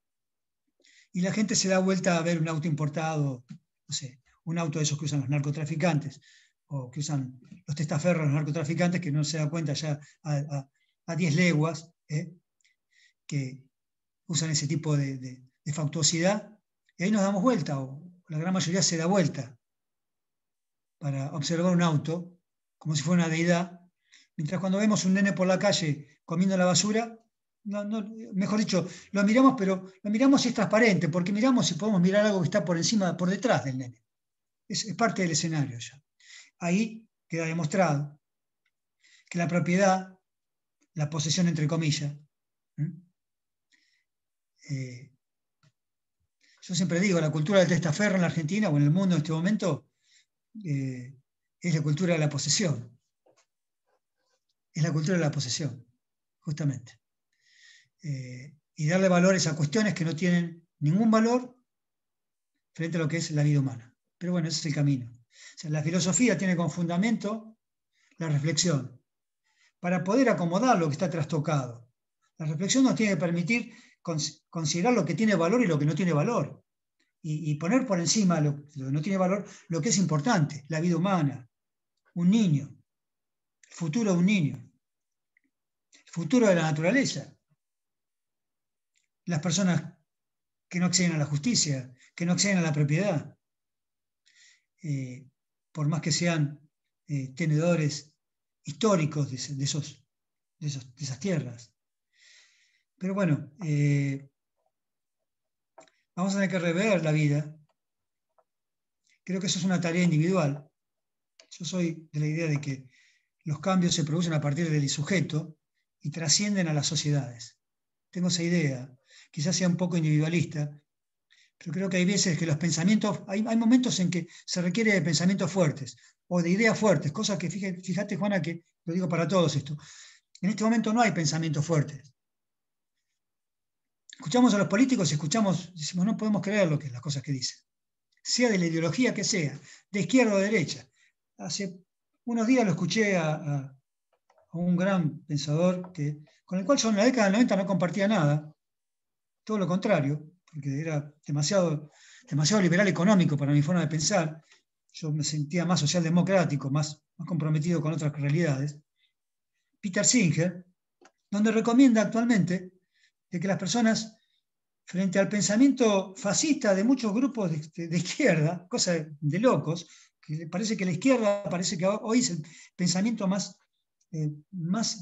Y la gente se da vuelta a ver un auto importado, no sé, un auto de esos que usan los narcotraficantes, o que usan los testaferros los narcotraficantes, que no se da cuenta ya a 10 leguas, que usan ese tipo de factuosidad, y ahí nos damos vuelta, o la gran mayoría se da vuelta para observar un auto como si fuera una deidad, mientras cuando vemos un nene por la calle comiendo la basura, mejor dicho, lo miramos, pero lo miramos si es transparente, porque miramos si podemos mirar algo que está por encima, por detrás del nene. Es parte del escenario ya. Ahí queda demostrado que la propiedad, la posesión entre comillas, yo siempre digo, la cultura del testaferro en la Argentina o en el mundo en este momento es la cultura de la posesión. Es la cultura de la posesión, justamente. Y darle valores a cuestiones que no tienen ningún valor frente a lo que es la vida humana. Pero bueno, ese es el camino. O sea, la filosofía tiene como fundamento la reflexión, para poder acomodar lo que está trastocado. La reflexión nos tiene que permitir considerar lo que tiene valor y lo que no tiene valor, y poner por encima lo que no tiene valor, lo que es importante, la vida humana, un niño, el futuro de un niño, el futuro de la naturaleza, las personas que no acceden a la justicia, que no acceden a la propiedad, por más que sean tenedores históricos de esas tierras. Pero bueno, vamos a tener que rever la vida. Creo que eso es una tarea individual. Yo soy de la idea de que los cambios se producen a partir del sujeto y trascienden a las sociedades. Tengo esa idea, quizás sea un poco individualista, pero creo que hay veces que los pensamientos, hay momentos en que se requiere de pensamientos fuertes o de ideas fuertes, cosas que, fíjate Juana, que lo digo para todos esto, en este momento no hay pensamientos fuertes. Escuchamos a los políticos y decimos, no podemos creer las cosas que dicen, sea de la ideología que sea, de izquierda o de derecha. Hace unos días lo escuché a un gran pensador con el cual yo en la década del 90 no compartía nada, todo lo contrario, porque era demasiado liberal económico para mi forma de pensar. Yo me sentía más socialdemocrático, más comprometido con otras realidades. Peter Singer, donde recomienda actualmente de que las personas, frente al pensamiento fascista de muchos grupos de izquierda, cosa de locos, que parece que la izquierda parece que hoy es el pensamiento más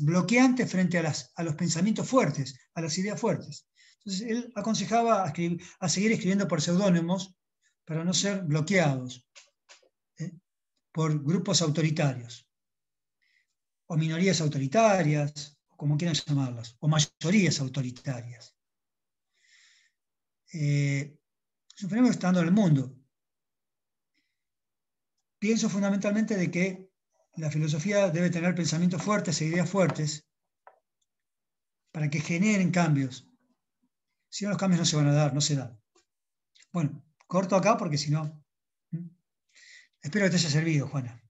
bloqueante frente a los pensamientos fuertes, a las ideas fuertes. Entonces él aconsejaba a seguir escribiendo por seudónimos para no ser bloqueados por grupos autoritarios, o minorías autoritarias, como quieran llamarlas, o mayorías autoritarias. Es un fenómeno que está dando en el mundo. Pienso fundamentalmente de que la filosofía debe tener pensamientos fuertes e ideas fuertes para que generen cambios. Si no, los cambios no se van a dar, no se dan. Bueno, corto acá porque si no... Espero que te haya servido, Juana.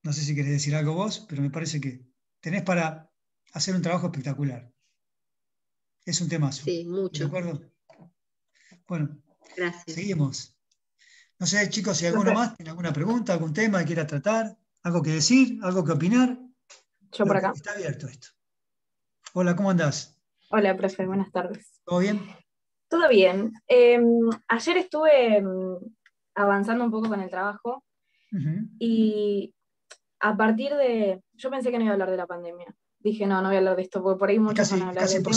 No sé si querés decir algo vos, pero me parece que tenés para hacer un trabajo espectacular. Es un temazo. Sí, mucho. ¿De acuerdo? Bueno, gracias. Seguimos. No sé, chicos, si alguno más tiene alguna pregunta, algún tema que quiera tratar, algo que decir, algo que opinar. Yo por acá. Está abierto esto. Hola, ¿cómo andás? Hola, profe, buenas tardes. ¿Todo bien? Todo bien. Ayer estuve avanzando un poco con el trabajo y a partir de... Yo pensé que no iba a hablar de la pandemia. Dije, no voy a hablar de esto, porque por ahí muchos van a hablar del tema.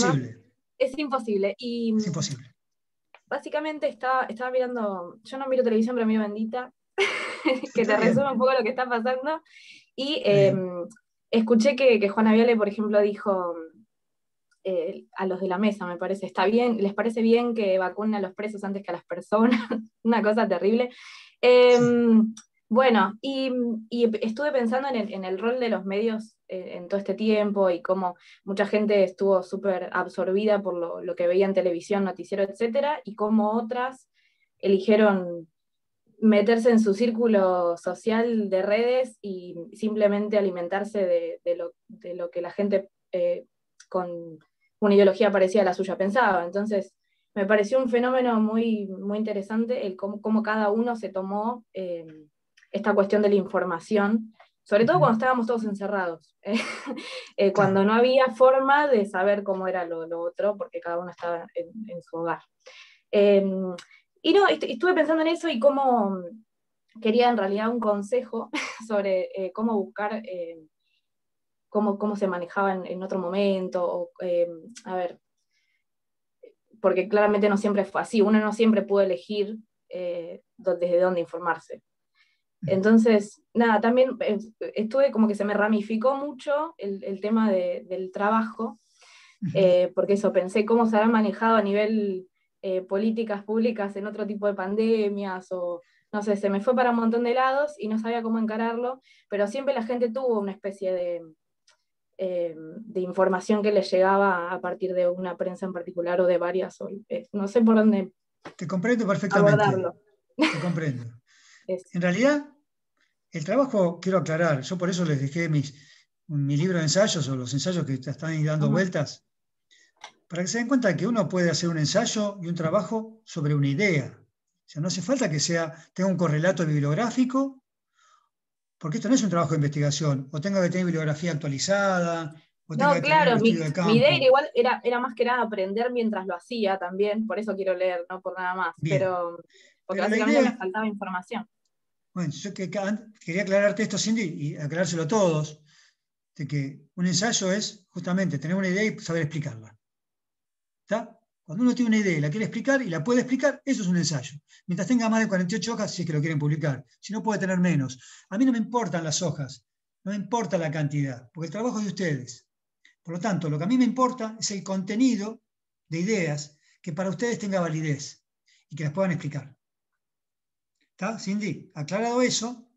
Es imposible. Es imposible. Básicamente estaba mirando, yo no miro televisión, pero miro Bendita, que te resume un poco lo que está pasando. Y escuché que Juana Viale, por ejemplo, dijo a los de la mesa, me parece, está bien, les parece bien que vacunen a los presos antes que a las personas, una cosa terrible. Bueno, y estuve pensando en el rol de los medios en todo este tiempo y cómo mucha gente estuvo súper absorbida por lo que veía en televisión, noticiero, etcétera, y cómo otras eligieron meterse en su círculo social de redes y simplemente alimentarse de lo que la gente con una ideología parecida a la suya pensaba. Entonces, me pareció un fenómeno muy, muy interesante el cómo cada uno se tomó esta cuestión de la información, sobre todo cuando estábamos todos encerrados, cuando no había forma de saber cómo era lo otro, porque cada uno estaba en su hogar. Y no, estuve pensando en eso y cómo quería en realidad un consejo sobre cómo buscar, cómo se manejaba en otro momento, o, a ver, porque claramente no siempre fue así, uno no siempre pudo elegir desde dónde informarse. Entonces, nada, también estuve como que se me ramificó mucho el tema del trabajo, porque eso, pensé cómo se habrá manejado a nivel políticas públicas en otro tipo de pandemias, o no sé, se me fue para un montón de lados y no sabía cómo encararlo, pero siempre la gente tuvo una especie de información que les llegaba a partir de una prensa en particular o de varias, o, no sé por dónde Te comprendo perfectamente. abordarlo. Te comprendo. En realidad, el trabajo, quiero aclarar, yo por eso les dejé mi libro de ensayos o los ensayos que están ahí dando vueltas, para que se den cuenta que uno puede hacer un ensayo y un trabajo sobre una idea. O sea, no hace falta que tenga un correlato bibliográfico, porque esto no es un trabajo de investigación, o tenga que tener bibliografía actualizada, o tenga que tener un estudio de campo. Mi idea igual era más que nada aprender mientras lo hacía también, por eso quiero leer, no por nada más, porque básicamente me faltaba información. Bueno, yo quería aclararte esto, Cindy, y aclarárselo a todos, de que un ensayo es justamente tener una idea y saber explicarla. ¿Está? Cuando uno tiene una idea y la quiere explicar y la puede explicar, eso es un ensayo. Mientras tenga más de 48 hojas, si es que lo quieren publicar. Si no, puede tener menos. A mí no me importan las hojas, no me importa la cantidad, porque el trabajo es de ustedes. Por lo tanto, lo que a mí me importa es el contenido de ideas que para ustedes tenga validez y que las puedan explicar. ¿Está, Cindy? Aclarado eso,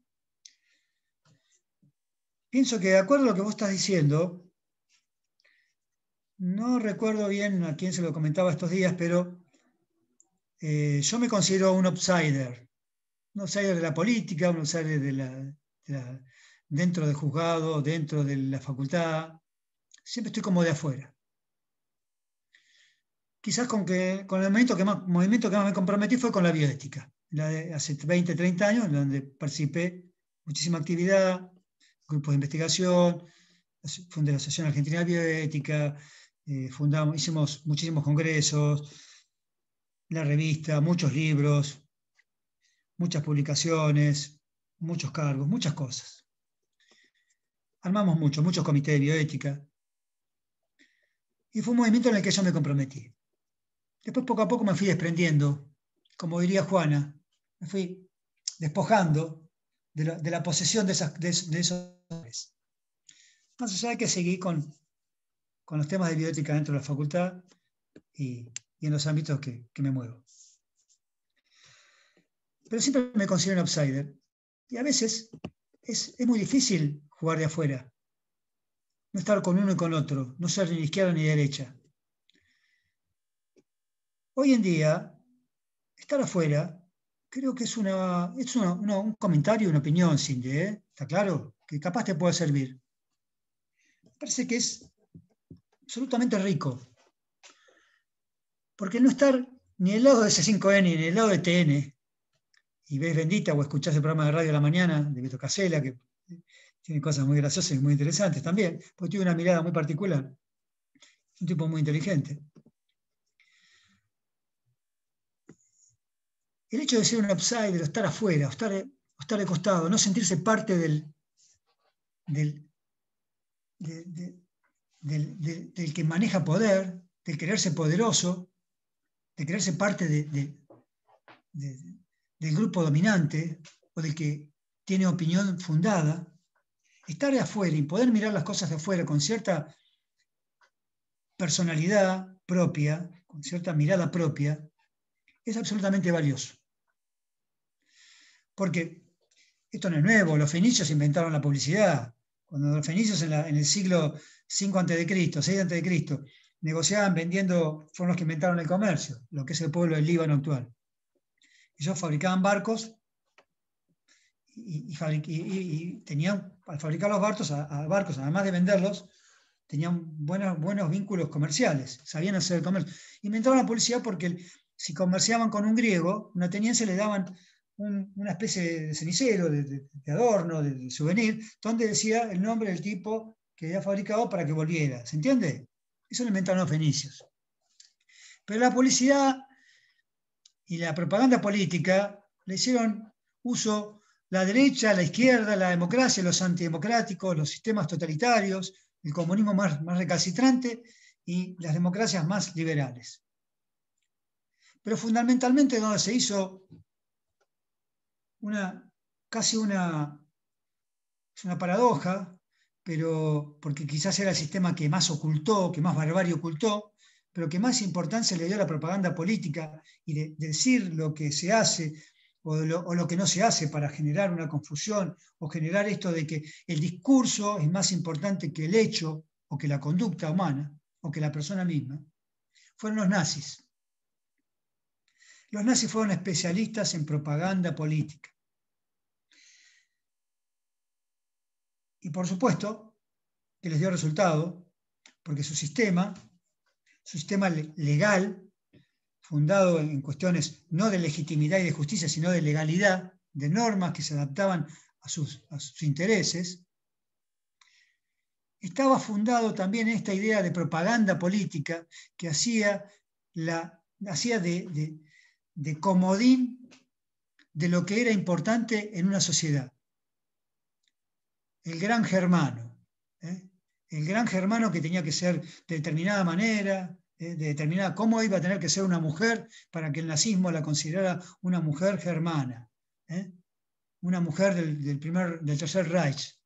pienso que de acuerdo a lo que vos estás diciendo, no recuerdo bien a quién se lo comentaba estos días, pero yo me considero un outsider de la política, un outsider dentro del juzgado, dentro de la facultad. Siempre estoy como de afuera. Quizás con el movimiento que más me comprometí fue con la bioética, hace 20, 30 años, en donde participé muchísima actividad, grupos de investigación, fundé la Asociación Argentina de Bioética, hicimos muchísimos congresos, la revista, muchos libros, muchas publicaciones, muchos cargos, muchas cosas. Armamos muchos comités de bioética. Y fue un movimiento en el que yo me comprometí. Después, poco a poco, me fui desprendiendo. Como diría Juana, me fui despojando de la posesión de esos. Más allá de que seguí con los temas de bioética dentro de la facultad y en los ámbitos que me muevo. Pero siempre me considero un outsider. Y a veces es muy difícil jugar de afuera. No estar con uno y con otro. No ser ni izquierda ni derecha. Hoy en día, estar afuera, creo que es un comentario, una opinión, Cindy, ¿eh? ¿Está claro? Que capaz te puede servir. Me parece que es absolutamente rico. Porque no estar ni del lado de C5N ni del lado de TN, y ves Bendita o escuchás el programa de radio de la mañana de Beto Casella, que tiene cosas muy graciosas y muy interesantes también, porque tiene una mirada muy particular. Es un tipo muy inteligente. El hecho de ser un outsider, o estar afuera, o estar de costado, no sentirse parte del que maneja poder, del creerse poderoso, de creerse parte del grupo dominante o del que tiene opinión fundada, estar de afuera y poder mirar las cosas de afuera con cierta personalidad propia, con cierta mirada propia, es absolutamente valioso. Porque esto no es nuevo, los fenicios inventaron la publicidad. Cuando los fenicios en el siglo 5 a.C., 6 a.C., negociaban vendiendo, fueron los que inventaron el comercio, lo que es el pueblo del Líbano actual. Ellos fabricaban barcos y tenían, al fabricar los barcos, además de venderlos, tenían buenos vínculos comerciales, sabían hacer el comercio. Inventaron la publicidad porque si comerciaban con un griego, un ateniense le daban una especie de cenicero, de adorno, de souvenir, donde decía el nombre del tipo que había fabricado para que volviera. ¿Se entiende? Eso lo inventaron los fenicios. Pero la publicidad y la propaganda política le hicieron uso la derecha, la izquierda, la democracia, los antidemocráticos, los sistemas totalitarios, el comunismo más recalcitrante y las democracias más liberales. Pero fundamentalmente donde se hizo es una paradoja, pero porque quizás era el sistema que más ocultó, que más barbarie ocultó, pero que más importancia le dio a la propaganda política y de decir lo que se hace o lo que no se hace para generar una confusión o generar esto de que el discurso es más importante que el hecho o que la conducta humana o que la persona misma, fueron los nazis. Los nazis fueron especialistas en propaganda política. Y por supuesto que les dio resultado, porque su sistema legal, fundado en cuestiones no de legitimidad y de justicia, sino de legalidad, de normas que se adaptaban a sus intereses, estaba fundado también en esta idea de propaganda política que hacía de comodín de lo que era importante en una sociedad. El gran germano, el gran germano que tenía que ser de determinada manera, cómo iba a tener que ser una mujer para que el nazismo la considerara una mujer germana, una mujer del Tercer Reich,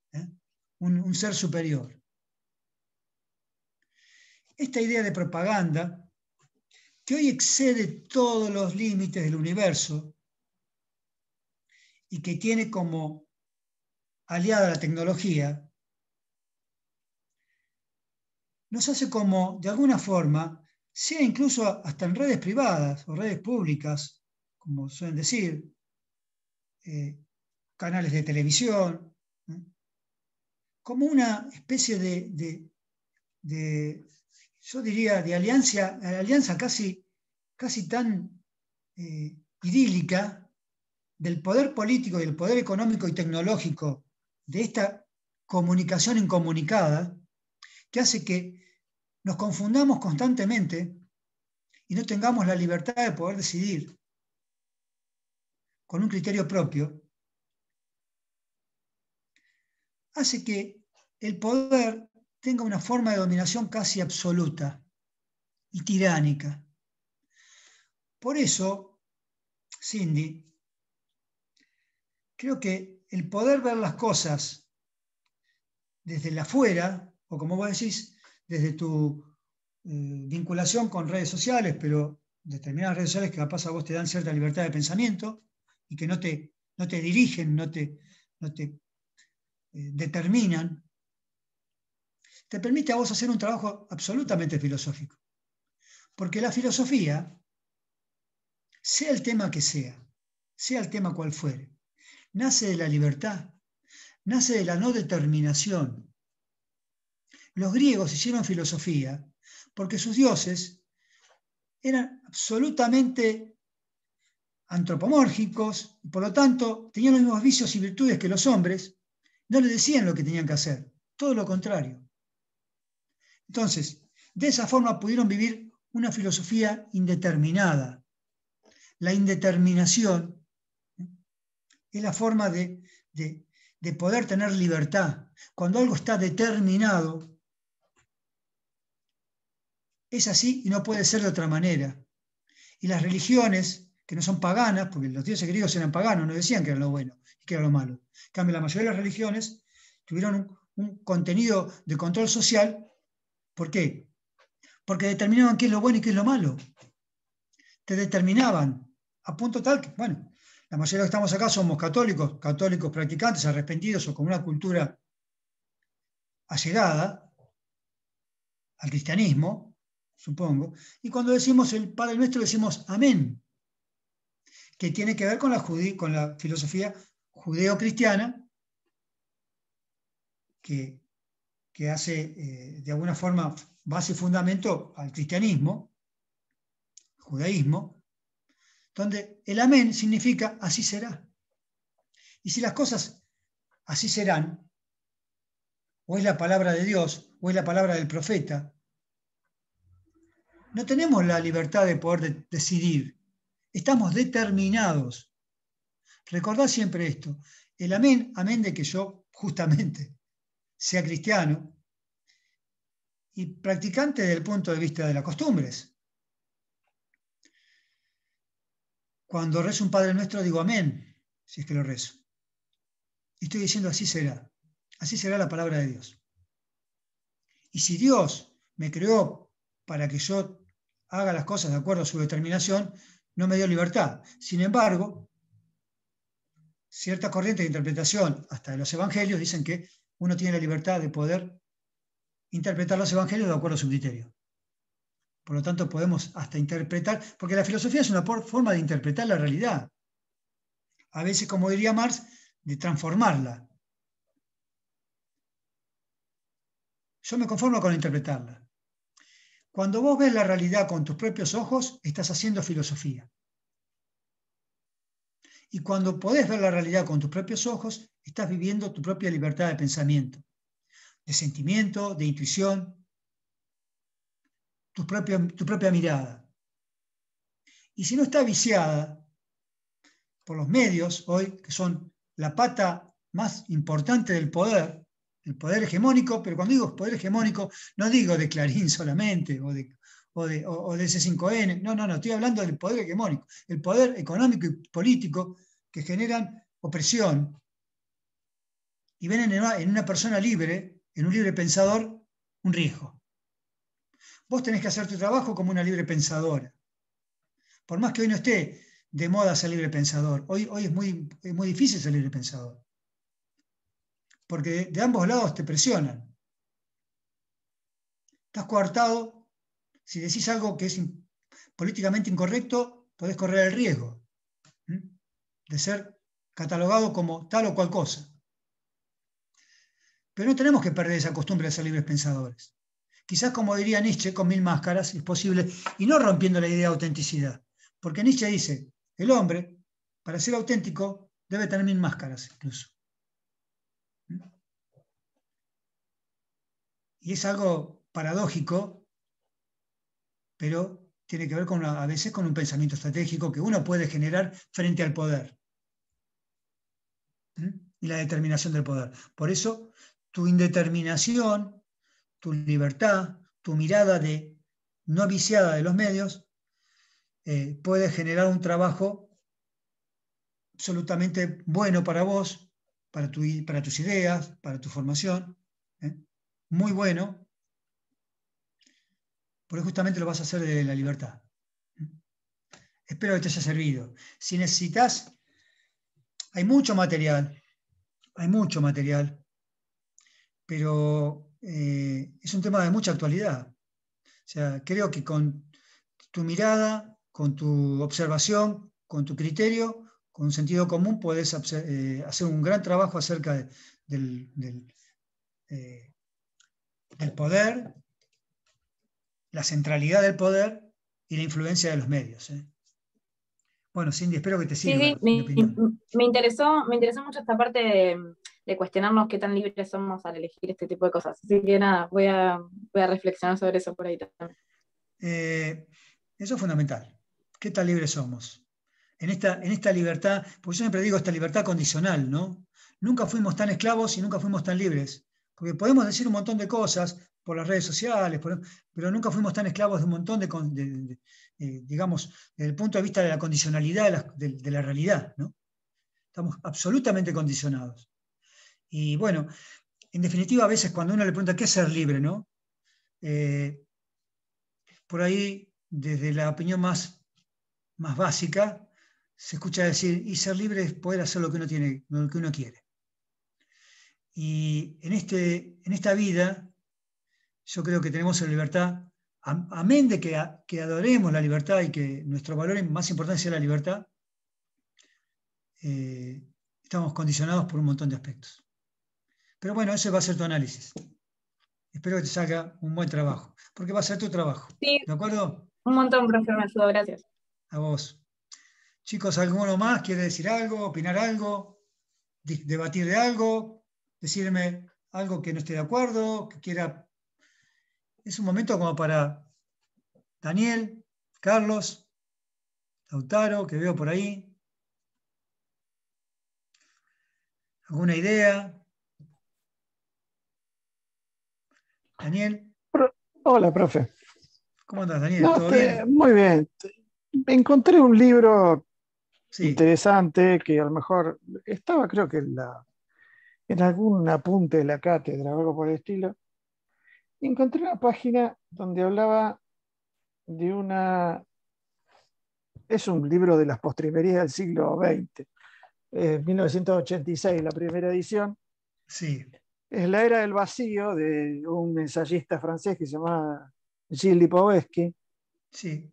un ser superior. Esta idea de propaganda, que hoy excede todos los límites del universo y que tiene como aliada a la tecnología, nos hace como, de alguna forma, sea incluso hasta en redes privadas o redes públicas, como suelen decir, canales de televisión, como una especie yo diría, de alianza casi tan idílica del poder político y el poder económico y tecnológico de esta comunicación incomunicada, que hace que nos confundamos constantemente y no tengamos la libertad de poder decidir con un criterio propio, hace que el poder tenga una forma de dominación casi absoluta y tiránica. Por eso, Cindy, creo que el poder ver las cosas desde el afuera, o como vos decís, desde tu vinculación con redes sociales, pero determinadas redes sociales que capaz a vos te dan cierta libertad de pensamiento y que no te dirigen, no te determinan, te permite a vos hacer un trabajo absolutamente filosófico. Porque la filosofía, sea el tema que sea el tema cual fuere, nace de la libertad, nace de la no determinación. Los griegos hicieron filosofía porque sus dioses eran absolutamente antropomórficos y por lo tanto tenían los mismos vicios y virtudes que los hombres, no les decían lo que tenían que hacer, todo lo contrario. Entonces, de esa forma pudieron vivir una filosofía indeterminada. La indeterminación es la forma de poder tener libertad. Cuando algo está determinado, es así y no puede ser de otra manera. Y las religiones, que no son paganas, porque los dioses griegos eran paganos, no decían que era lo bueno y que era lo malo. En cambio, la mayoría de las religiones tuvieron un contenido de control social. ¿Por qué? Porque determinaban qué es lo bueno y qué es lo malo. Te determinaban a punto tal que, bueno, La mayoría de los que estamos acá somos católicos, católicos practicantes, arrepentidos o con una cultura allegada al cristianismo, supongo. Y cuando decimos el Padre Nuestro decimos amén, que tiene que ver con la filosofía judeo-cristiana, que hace de alguna forma base y fundamento al cristianismo, judaísmo, donde el amén significa así será. Y si las cosas así serán, o es la palabra de Dios, o es la palabra del profeta, no tenemos la libertad de poder decidir. Estamos determinados. Recordad siempre esto. El amén, amén de que yo justamente sea cristiano y practicante desde el punto de vista de las costumbres. Cuando rezo un Padre Nuestro digo amén, si es que lo rezo. Y estoy diciendo así será la palabra de Dios. Y si Dios me creó para que yo haga las cosas de acuerdo a su determinación, no me dio libertad. Sin embargo, cierta corriente de interpretación, hasta de los evangelios, dicen que uno tiene la libertad de poder interpretar los evangelios de acuerdo a su criterio. Por lo tanto, podemos hasta interpretar, porque la filosofía es una forma de interpretar la realidad. A veces, como diría Marx, de transformarla. Yo me conformo con interpretarla. Cuando vos ves la realidad con tus propios ojos, estás haciendo filosofía. Y cuando podés ver la realidad con tus propios ojos, estás viviendo tu propia libertad de pensamiento, de sentimiento, de intuición, tu propia mirada. Y si no está viciada por los medios hoy, que son la pata más importante del poder, el poder hegemónico, pero cuando digo poder hegemónico, no digo de Clarín solamente o de C5N, no, estoy hablando del poder hegemónico, el poder económico y político que generan opresión y ven en una persona libre, en un libre pensador, un riesgo. Vos tenés que hacer tu trabajo como una libre pensadora. Por más que hoy no esté de moda ser libre pensador, hoy es muy difícil ser libre pensador. Porque de ambos lados te presionan. Estás coartado. Si decís algo que es políticamente incorrecto, podés correr el riesgo de ser catalogado como tal o cual cosa. Pero no tenemos que perder esa costumbre de ser libres pensadores. Quizás, como diría Nietzsche, con 1000 máscaras es posible, y no rompiendo la idea de autenticidad. Porque Nietzsche dice, el hombre, para ser auténtico, debe tener 1000 máscaras incluso. Y es algo paradójico, pero tiene que ver a veces con un pensamiento estratégico que uno puede generar frente al poder. Y la determinación del poder. Por eso, tu indeterminación, tu libertad, tu mirada no viciada de los medios, puede generar un trabajo absolutamente bueno para vos, para tus ideas, para tu formación. Muy bueno, porque justamente lo vas a hacer de la libertad. Espero que te haya servido. Si necesitas, hay mucho material, pero es un tema de mucha actualidad. O sea, creo que con tu mirada, con tu observación, con tu criterio, con un sentido común, puedes hacer un gran trabajo acerca del poder, la centralidad del poder y la influencia de los medios. Bueno, Cindy, espero que te sirva. Sí, me interesó mucho esta parte de cuestionarnos qué tan libres somos al elegir este tipo de cosas. Así que nada, voy a reflexionar sobre eso por ahí también. Eso es fundamental. ¿Qué tan libres somos? En esta libertad, porque yo siempre digo esta libertad condicional, ¿no? Nunca fuimos tan esclavos y nunca fuimos tan libres. Porque podemos decir un montón de cosas por las redes sociales, pero nunca fuimos tan esclavos de un montón digamos, desde el punto de vista de la condicionalidad de la realidad, ¿no? Estamos absolutamente condicionados. Y bueno, en definitiva, a veces cuando uno le pregunta qué es ser libre, ¿no? Por ahí, desde la opinión más básica, se escucha decir, y ser libre es poder hacer lo que uno tiene, lo que uno quiere. Y en esta vida, yo creo que tenemos la libertad, amén de que adoremos la libertad y que nuestro valor más importante sea la libertad, estamos condicionados por un montón de aspectos. Pero bueno, ese va a ser tu análisis. Espero que te salga un buen trabajo, porque va a ser tu trabajo. Sí, ¿De acuerdo? un montón, profe, me ayudó, gracias. A vos. Chicos, ¿alguno más quiere decir algo, opinar algo, debatir de algo, decirme algo que no esté de acuerdo, que quiera? Es un momento como para Daniel, Carlos, Lautaro, que veo por ahí. ¿Alguna idea? Daniel. Hola, profe. ¿Cómo andas, Daniel? No, ¿Todo bien? muy bien. Encontré un libro Sí. interesante que a lo mejor estaba, creo que en algún apunte de la cátedra o algo por el estilo. Encontré una página donde hablaba de es un libro de las postrimerías del siglo XX, 1986, la primera edición. Sí. Es La era del vacío, de un ensayista francés que se llamaba Gilles Lipovetsky, Sí.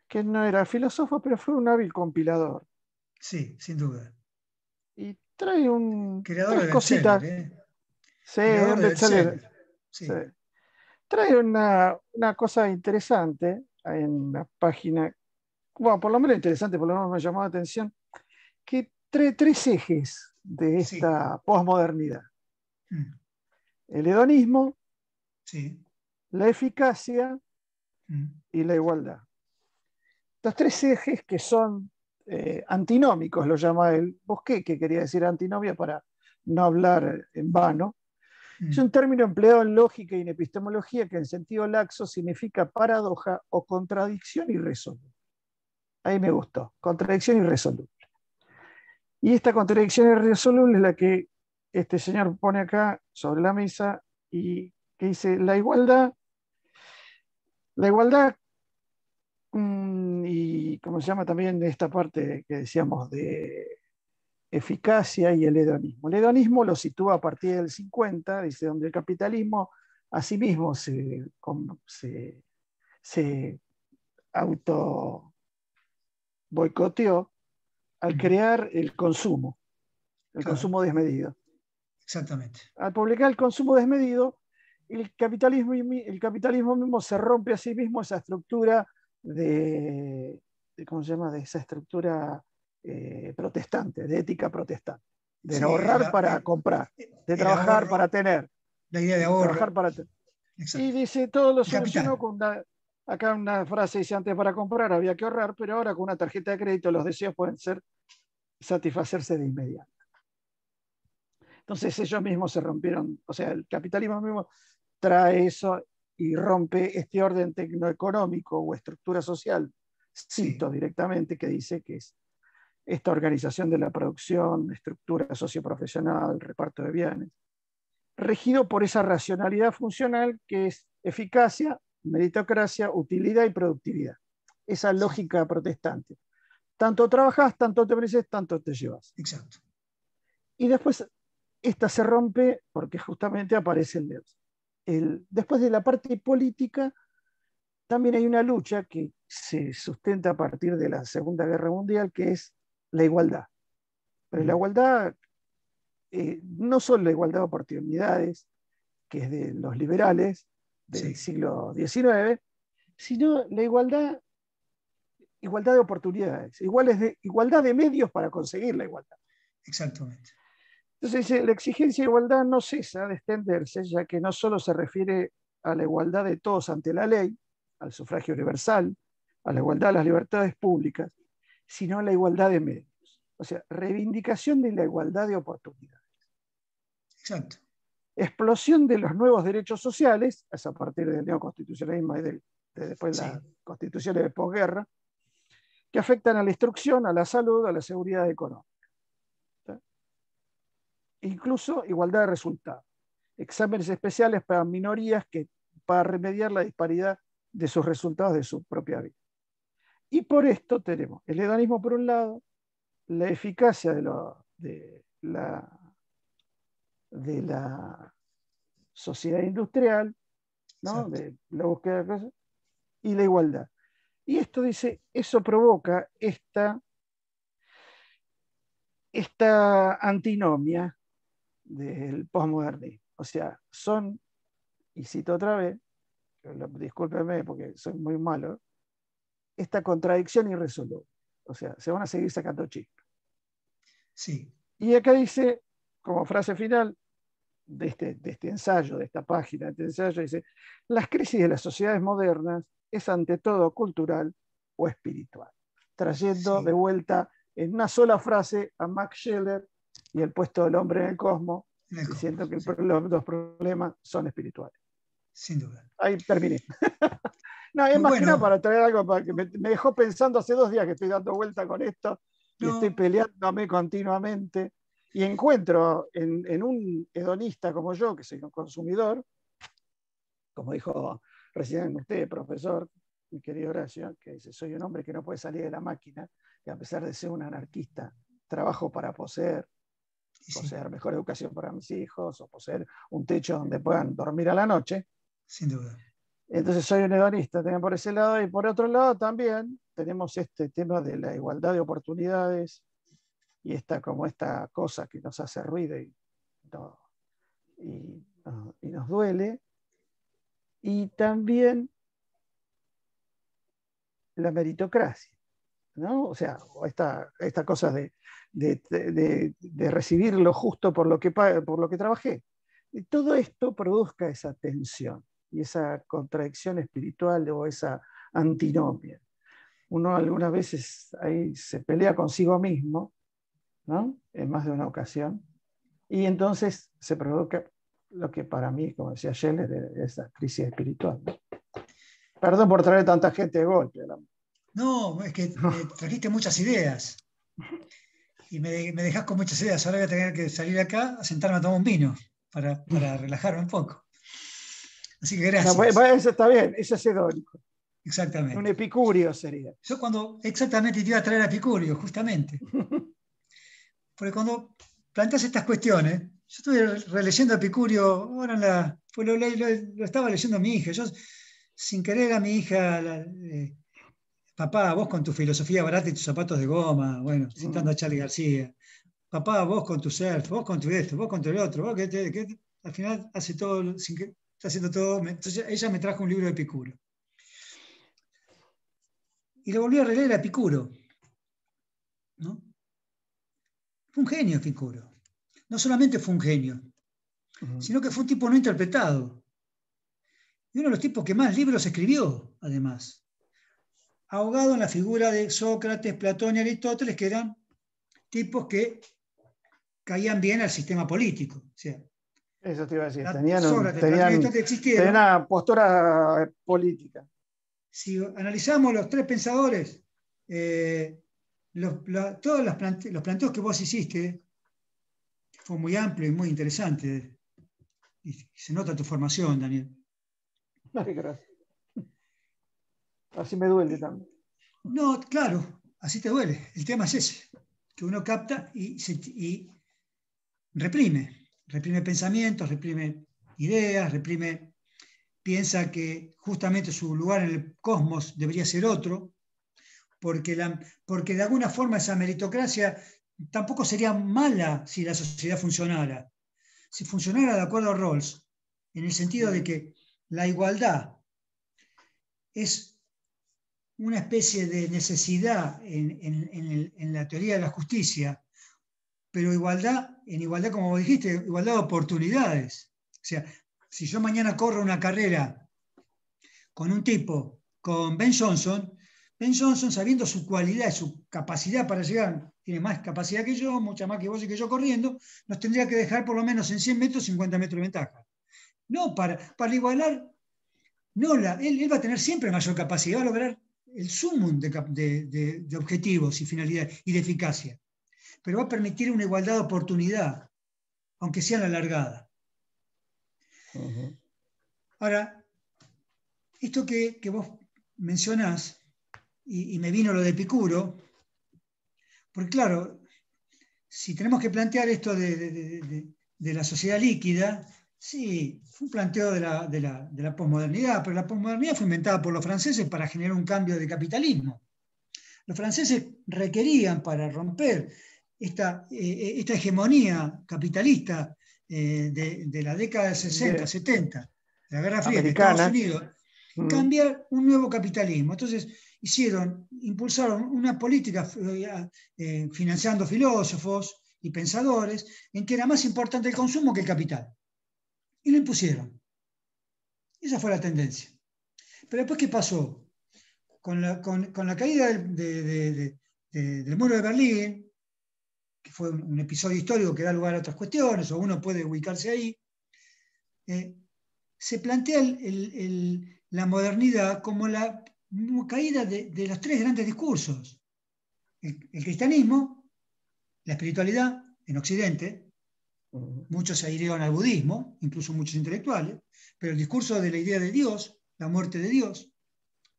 que no era filósofo, pero fue un hábil compilador. Sí, sin duda. Y trae Creador tres de cositas. bestseller, ¿eh? Sí, Creador un de bestseller. bestseller. Sí. Sí. Trae una cosa interesante en la página, bueno, por lo menos interesante, por lo menos me llamó la atención, que trae tres ejes de Sí. esta posmodernidad. Mm. El hedonismo, Sí. la eficacia y la igualdad. Estos tres ejes que son antinómicos, lo llama él. Bosquet, que quería decir antinomia para no hablar en vano. Es un término empleado en lógica y en epistemología que en sentido laxo significa paradoja o contradicción irresoluble. Ahí me gustó, contradicción irresoluble. Y esta contradicción irresoluble es la que este señor pone acá sobre la mesa y que dice la igualdad y como se llama también de esta parte que decíamos de eficacia y el hedonismo. El hedonismo lo sitúa a partir del 50, dice, donde el capitalismo asimismo se auto boicoteó al crear el consumo desmedido. Exactamente. Al publicar el consumo desmedido, el capitalismo mismo se rompe a sí mismo esa estructura ¿cómo se llama? De esa estructura protestante, de ética protestante, de Sí, ahorrar para comprar, de trabajar ahorro, para tener. La idea de ahorro. Trabajar para tener. Y dice, todo lo solucionó con acá una frase dice, antes para comprar había que ahorrar, pero ahora con una tarjeta de crédito los deseos pueden satisfacerse de inmediato. Entonces ellos mismos se rompieron, o sea, el capitalismo mismo trae eso y rompe este orden tecnoeconómico o estructura social, cito directamente, que dice que es esta organización de la producción, estructura socioprofesional, reparto de bienes, regido por esa racionalidad funcional que es eficacia, meritocracia, utilidad y productividad. Esa lógica protestante. Tanto trabajas, tanto te mereces, tanto te llevas. Exacto. Y después esta se rompe porque justamente aparece después de la parte política, también hay una lucha que se sustenta a partir de la Segunda Guerra Mundial, que es la igualdad. Pero la igualdad, no solo la igualdad de oportunidades, que es de los liberales del siglo XIX, sino la igualdad de oportunidades, igualdad de medios para conseguir la igualdad. Exactamente. Entonces, la exigencia de igualdad no cesa de extenderse, ya que no solo se refiere a la igualdad de todos ante la ley, al sufragio universal, a la igualdad de las libertades públicas, sino a la igualdad de medios. O sea, reivindicación de la igualdad de oportunidades. Exacto. Explosión de los nuevos derechos sociales, es a partir del neoconstitucionalismo y después las constituciones de posguerra, que afectan a la instrucción, a la salud, a la seguridad económica. Incluso igualdad de resultados. Exámenes especiales para minorías para remediar la disparidad de sus resultados de su propia vida. Y por esto tenemos el hedonismo por un lado, la eficacia de la sociedad industrial, ¿no? De la búsqueda de cosas, y la igualdad. Y esto dice, eso provoca esta antinomia del posmodernismo. O sea, son, y cito otra vez, discúlpenme porque soy muy malo, esta contradicción irresoluble. O sea, se van a seguir sacando chispas. Sí. Y acá dice, como frase final de este ensayo, de esta página, de este ensayo, dice, las crisis de las sociedades modernas es ante todo cultural o espiritual, trayendo de vuelta en una sola frase a Max Scheler y el puesto del hombre en el cosmos, diciendo que los dos problemas son espirituales. Sin duda. Ahí terminé. No, es más que nada para traer algo para que me dejó pensando hace 2 días que estoy dando vuelta con esto y estoy peleándome continuamente y encuentro en un hedonista como yo, que soy un consumidor, como dijo recién usted, profesor, mi querido Horacio, que dice, soy un hombre que no puede salir de la máquina, que a pesar de ser un anarquista, trabajo para poseer mejor educación para mis hijos, o poseer un techo donde puedan dormir a la noche. Sin duda. Entonces soy un hedonista también por ese lado, y por otro lado también tenemos este tema de la igualdad de oportunidades y esta cosa que nos hace ruido y nos duele, y también la meritocracia, ¿no? O sea, esta cosa de recibir lo justo por lo que trabajé. Y todo esto produzca esa tensión y esa contradicción espiritual o esa antinomia. Uno algunas veces ahí se pelea consigo mismo, ¿no? En más de una ocasión, y entonces se provoca lo que para mí, como decía Scheller, es esa crisis espiritual, ¿no? Perdón por traer tanta gente de golpe. No, es que me trajiste muchas ideas y me dejas con muchas ideas. Ahora voy a tener que salir acá a sentarme a tomar un vino para relajarme un poco. Así que gracias. No, eso está bien, eso es hedónico. Exactamente. Un epicúreo sería. Yo exactamente te iba a traer a Epicurio, justamente. Porque cuando planteas estas cuestiones, yo estuve releyendo a Epicurio, ahora lo estaba leyendo a mi hija. Yo, sin querer, a mi hija, papá, vos con tu filosofía barata y tus zapatos de goma, bueno, citando a Charlie García. Papá, vos con tu self, vos con tu esto, vos con tu el otro, vos que al final hace todo, está haciendo todo. Entonces ella me trajo un libro de Epicurio. Y lo volví a releer a Epicuro, ¿no? Fue un genio Epicuro. No solamente fue un genio, sino que fue un tipo no interpretado. Y uno de los tipos que más libros escribió, además. Ahogado en la figura de Sócrates, Platón y Aristóteles, que eran tipos que caían bien al sistema político. O sea, eso te iba a decir. Tenían una postura política. Si analizamos los tres pensadores, todos los planteos que vos hiciste, fue muy amplio y muy interesante. Y se nota tu formación, Daniel. Ay, gracias. Así me duele también. No, claro, así te duele. El tema es ese, que uno capta y reprime pensamientos, reprime ideas, piensa que justamente su lugar en el cosmos debería ser otro, porque de alguna forma esa meritocracia tampoco sería mala si la sociedad funcionara. Si funcionara de acuerdo a Rawls, en el sentido de que la igualdad es una especie de necesidad en la teoría de la justicia, pero igualdad, como vos dijiste, igualdad de oportunidades. O sea, si yo mañana corro una carrera con un tipo, con Ben Johnson, sabiendo su cualidad y su capacidad para llegar, tiene más capacidad que yo, mucha más que vos y que yo corriendo, nos tendría que dejar por lo menos en 100 metros, 50 metros de ventaja. No, para igualar, no, él va a tener siempre mayor capacidad, va a lograr el sumum de objetivos y finalidades y de eficacia. Pero va a permitir una igualdad de oportunidad, aunque sea en la largada. Ahora, esto que vos mencionás, y me vino lo de Epicuro, porque claro, si tenemos que plantear esto de la sociedad líquida, sí, fue un planteo de la posmodernidad, pero la posmodernidad fue inventada por los franceses para generar un cambio de capitalismo. Los franceses requerían, para romper esta hegemonía capitalista de la década de 60, 70, la Guerra Fría de Estados Unidos, cambiar un nuevo capitalismo. Entonces impulsaron una política financiando filósofos y pensadores en que era más importante el consumo que el capital. Y lo impusieron. Esa fue la tendencia. Pero después, ¿qué pasó? Con la caída del muro de Berlín, que fue un episodio histórico que da lugar a otras cuestiones, o uno puede ubicarse ahí, se plantea la modernidad como la caída de los tres grandes discursos. El cristianismo, la espiritualidad en Occidente, muchos se adhirieron al budismo, incluso muchos intelectuales, pero el discurso de la idea de Dios, la muerte de Dios,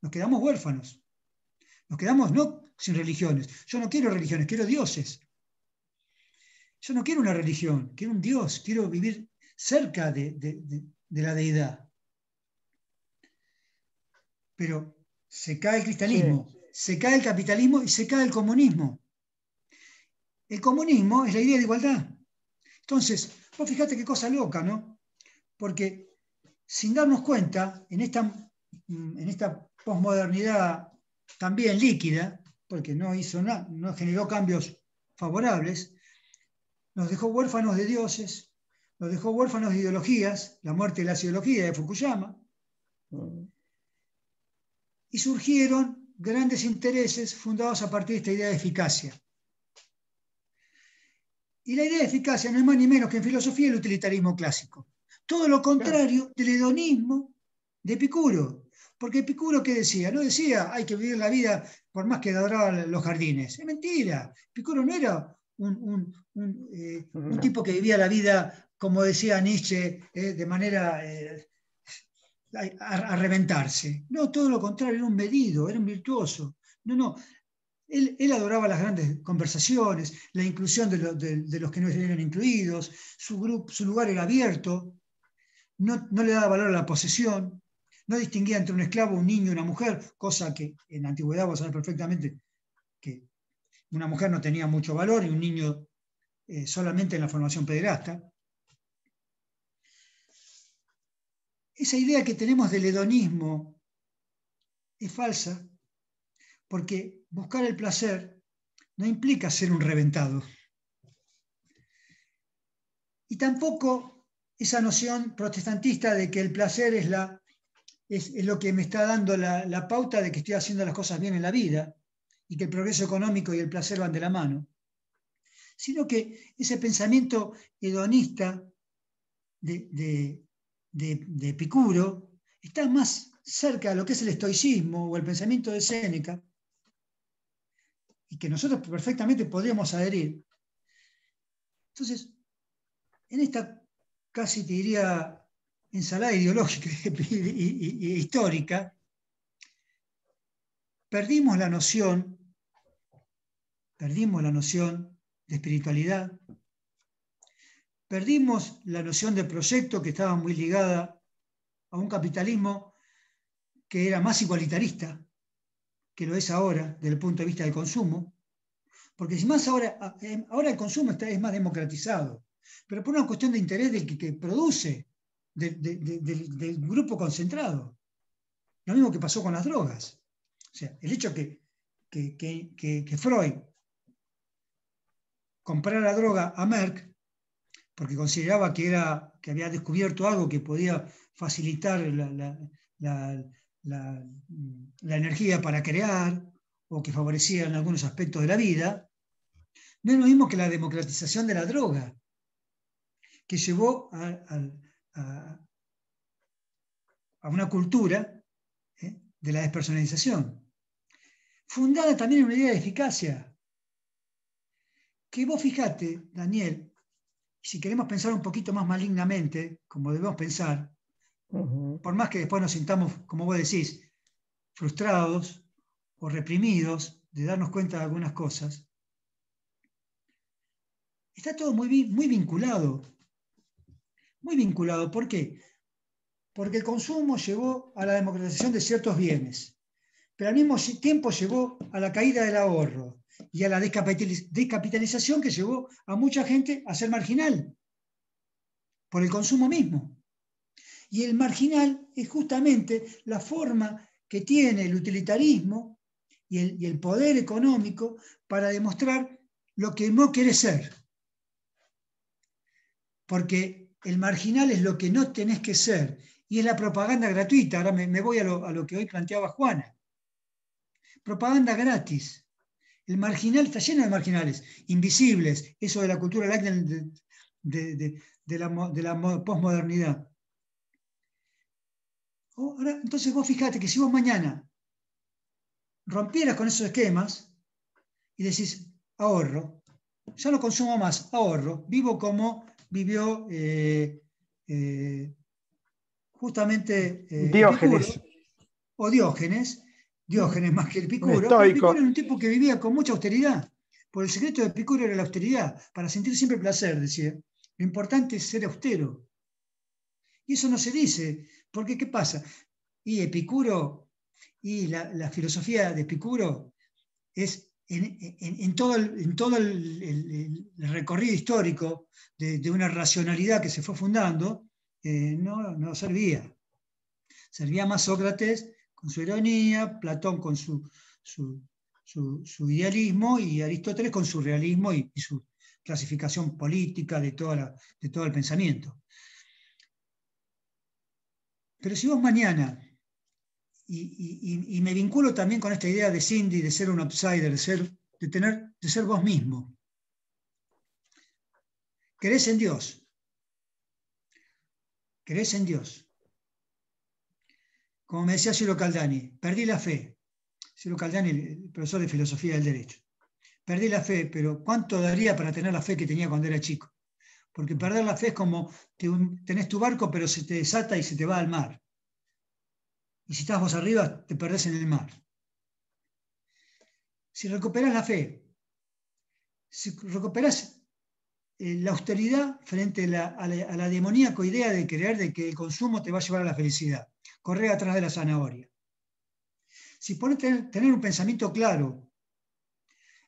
nos quedamos huérfanos. Nos quedamos no sin religiones. Yo no quiero religiones, quiero dioses. Yo no quiero una religión, quiero un Dios, quiero vivir cerca de la deidad. Pero se cae el cristianismo, se cae el capitalismo y se cae el comunismo. El comunismo es la idea de igualdad. Entonces, vos fijate qué cosa loca, ¿no? Porque sin darnos cuenta, en esta posmodernidad también líquida, porque no hizo nada, no generó cambios favorables, nos dejó huérfanos de dioses, nos dejó huérfanos de ideologías, la muerte de la ideología de Fukuyama, y surgieron grandes intereses fundados a partir de esta idea de eficacia. Y la idea de eficacia no es más ni menos que en filosofía el utilitarismo clásico. Todo lo contrario del hedonismo de Epicuro. Porque Epicuro, ¿qué decía? No decía hay que vivir la vida por más que adoraba los jardines. Es mentira. Epicuro no era un tipo que vivía la vida, como decía Nietzsche, de manera a reventarse. No, todo lo contrario, era un medido, era un virtuoso. No. Él adoraba las grandes conversaciones, la inclusión de los que no eran incluidos, su lugar era abierto, no le daba valor a la posesión, no distinguía entre un esclavo, un niño y una mujer, cosa que en la antigüedad vos sabés perfectamente que una mujer no tenía mucho valor y un niño solamente en la formación pederasta. Esa idea que tenemos del hedonismo es falsa, porque buscar el placer no implica ser un reventado. Y tampoco esa noción protestantista de que el placer es lo que me está dando la pauta de que estoy haciendo las cosas bien en la vida y que el progreso económico y el placer van de la mano, sino que ese pensamiento hedonista de Epicuro está más cerca de lo que es el estoicismo o el pensamiento de Séneca, y que nosotros perfectamente podríamos adherir. Entonces, en esta casi te diría ensalada ideológica y histórica, perdimos la noción de espiritualidad, perdimos la noción de proyecto que estaba muy ligada a un capitalismo que era más igualitarista que lo es ahora desde el punto de vista del consumo, porque si más ahora el consumo es más democratizado, pero por una cuestión de interés del que produce, del grupo concentrado. Lo mismo que pasó con las drogas. O sea, el hecho que Freud comprara droga a Merck, porque consideraba que había descubierto algo que podía facilitar la energía para crear, o que favorecía en algunos aspectos de la vida, no es lo mismo que la democratización de la droga, que llevó a una cultura de la despersonalización, fundada también en una idea de eficacia. Que vos fijate, Daniel, si queremos pensar un poquito más malignamente, como debemos pensar, por más que después nos sintamos, como vos decís, frustrados o reprimidos de darnos cuenta de algunas cosas, está todo muy vinculado. Muy vinculado. ¿Por qué? Porque el consumo llevó a la democratización de ciertos bienes, pero al mismo tiempo llevó a la caída del ahorro y a la descapitalización que llevó a mucha gente a ser marginal por el consumo mismo. Y el marginal es justamente la forma que tiene el utilitarismo y el poder económico para demostrar lo que no quiere ser. Porque el marginal es lo que no tenés que ser, y es la propaganda gratuita. Ahora me voy a lo que hoy planteaba Juana. Propaganda gratis. El marginal está lleno de marginales, invisibles, eso de la cultura de la posmodernidad. Ahora, entonces vos fijate que si vos mañana rompieras con esos esquemas y decís, ahorro, ya no consumo más, ahorro, vivo como vivió justamente Diógenes. Epicuro, o Diógenes más que Epicuro. Estoico. Epicuro era un tipo que vivía con mucha austeridad, por el secreto de Epicuro era la austeridad, para sentir siempre placer, decía. Lo importante es ser austero. Y eso no se dice, porque ¿qué pasa? Y Epicuro, y la filosofía de Epicuro es en todo el recorrido histórico de una racionalidad que se fue fundando, no servía. Servía más Sócrates con su ironía, Platón con su idealismo y Aristóteles con su realismo y su clasificación política de todo el pensamiento. Pero si vos mañana, y me vinculo también con esta idea de Cindy, de ser un outsider, de ser vos mismo, crees en Dios, como me decía Ciro Caldani, perdí la fe. Ciro Caldani, el profesor de filosofía del derecho. Perdí la fe, pero ¿cuánto daría para tener la fe que tenía cuando era chico? Porque perder la fe es como tenés tu barco, pero se te desata y se te va al mar. Y si estás vos arriba, te perdés en el mar. Si recuperás la fe, si recuperás la austeridad frente a la demoníaca idea de creer de que el consumo te va a llevar a la felicidad, correr atrás de la zanahoria. Si pones tener un pensamiento claro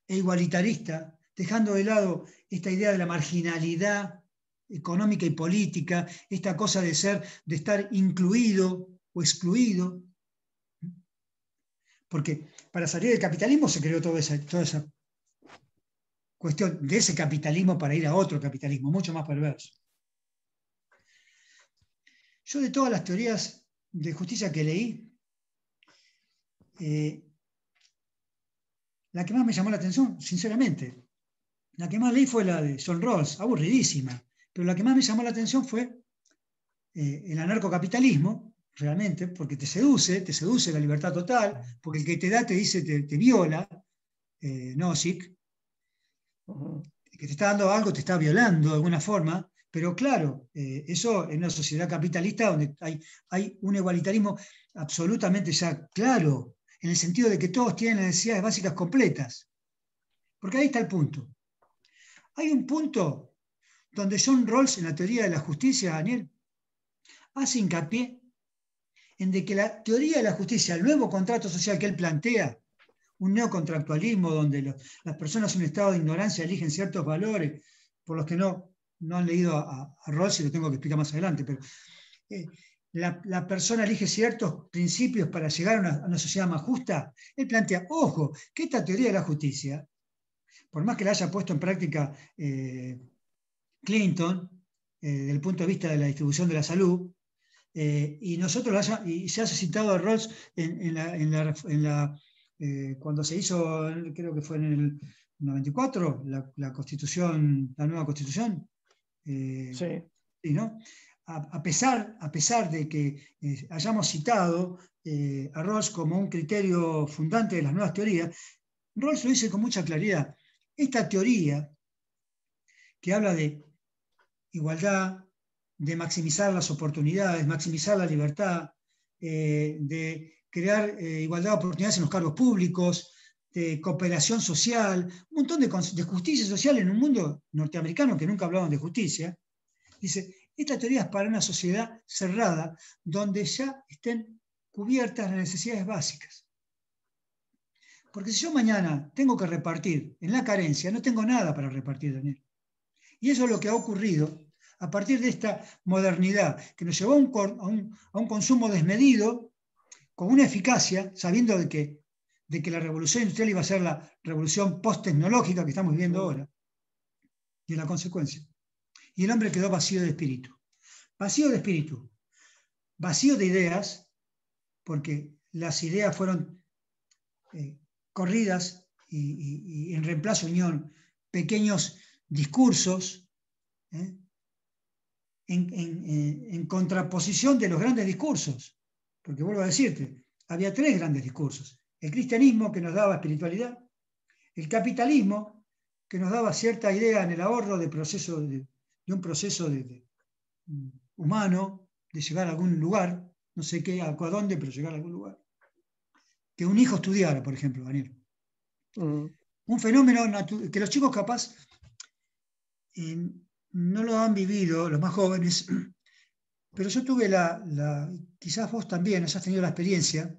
e igualitarista, dejando de lado esta idea de la marginalidad económica y política, esta cosa de estar incluido o excluido, porque para salir del capitalismo se creó toda esa cuestión de ese capitalismo para ir a otro capitalismo, mucho más perverso. Yo de todas las teorías de justicia que leí, la que más me llamó la atención, sinceramente, la que más leí fue la de John Rawls, aburridísima, pero la que más me llamó la atención fue el anarcocapitalismo, realmente, porque te seduce la libertad total, porque el que te da te dice, te viola, Nozick, que te está dando algo, te está violando de alguna forma, pero claro, eso en una sociedad capitalista donde hay un igualitarismo absolutamente ya claro, en el sentido de que todos tienen las necesidades básicas completas. Porque ahí está el punto. Hay un punto donde John Rawls, en la teoría de la justicia, Daniel, hace hincapié en de que la teoría de la justicia, el nuevo contrato social que él plantea, un neocontractualismo donde las personas en un estado de ignorancia eligen ciertos valores, por los que no han leído a Rawls, y lo tengo que explicar más adelante, pero la persona elige ciertos principios para llegar a una sociedad más justa. Él plantea, ojo, que esta teoría de la justicia, por más que la haya puesto en práctica Clinton, desde el punto de vista de la distribución de la salud, y se haya citado a Rawls cuando se hizo, creo que fue en el 94, la Constitución, la nueva Constitución. Sí. ¿No? A pesar de que hayamos citado a Rawls como un criterio fundante de las nuevas teorías, Rawls lo dice con mucha claridad. Esta teoría que habla de igualdad, de maximizar las oportunidades, maximizar la libertad, de crear igualdad de oportunidades en los cargos públicos, de cooperación social, un montón de justicia social en un mundo norteamericano que nunca hablaban de justicia. Dice, esta teoría es para una sociedad cerrada, donde ya estén cubiertas las necesidades básicas. Porque si yo mañana tengo que repartir en la carencia, no tengo nada para repartir, Daniel. Y eso es lo que ha ocurrido a partir de esta modernidad, que nos llevó a un consumo desmedido, con una eficacia, sabiendo de que la revolución industrial iba a ser la revolución post-tecnológica que estamos viviendo ahora, y la consecuencia. Y el hombre quedó vacío de espíritu. Vacío de espíritu, vacío de ideas, porque las ideas fueron corridas y en reemplazo vinieron pequeños discursos en contraposición de los grandes discursos. Porque vuelvo a decirte, había 3 grandes discursos. El cristianismo, que nos daba espiritualidad; el capitalismo, que nos daba cierta idea en el ahorro de un proceso humano, de llegar a algún lugar, no sé qué, a dónde, pero llegar a algún lugar. Que un hijo estudiara, por ejemplo, Daniel. Un fenómeno que los chicos capaz no lo han vivido, los más jóvenes, pero yo tuve quizás vos también hayas tenido la experiencia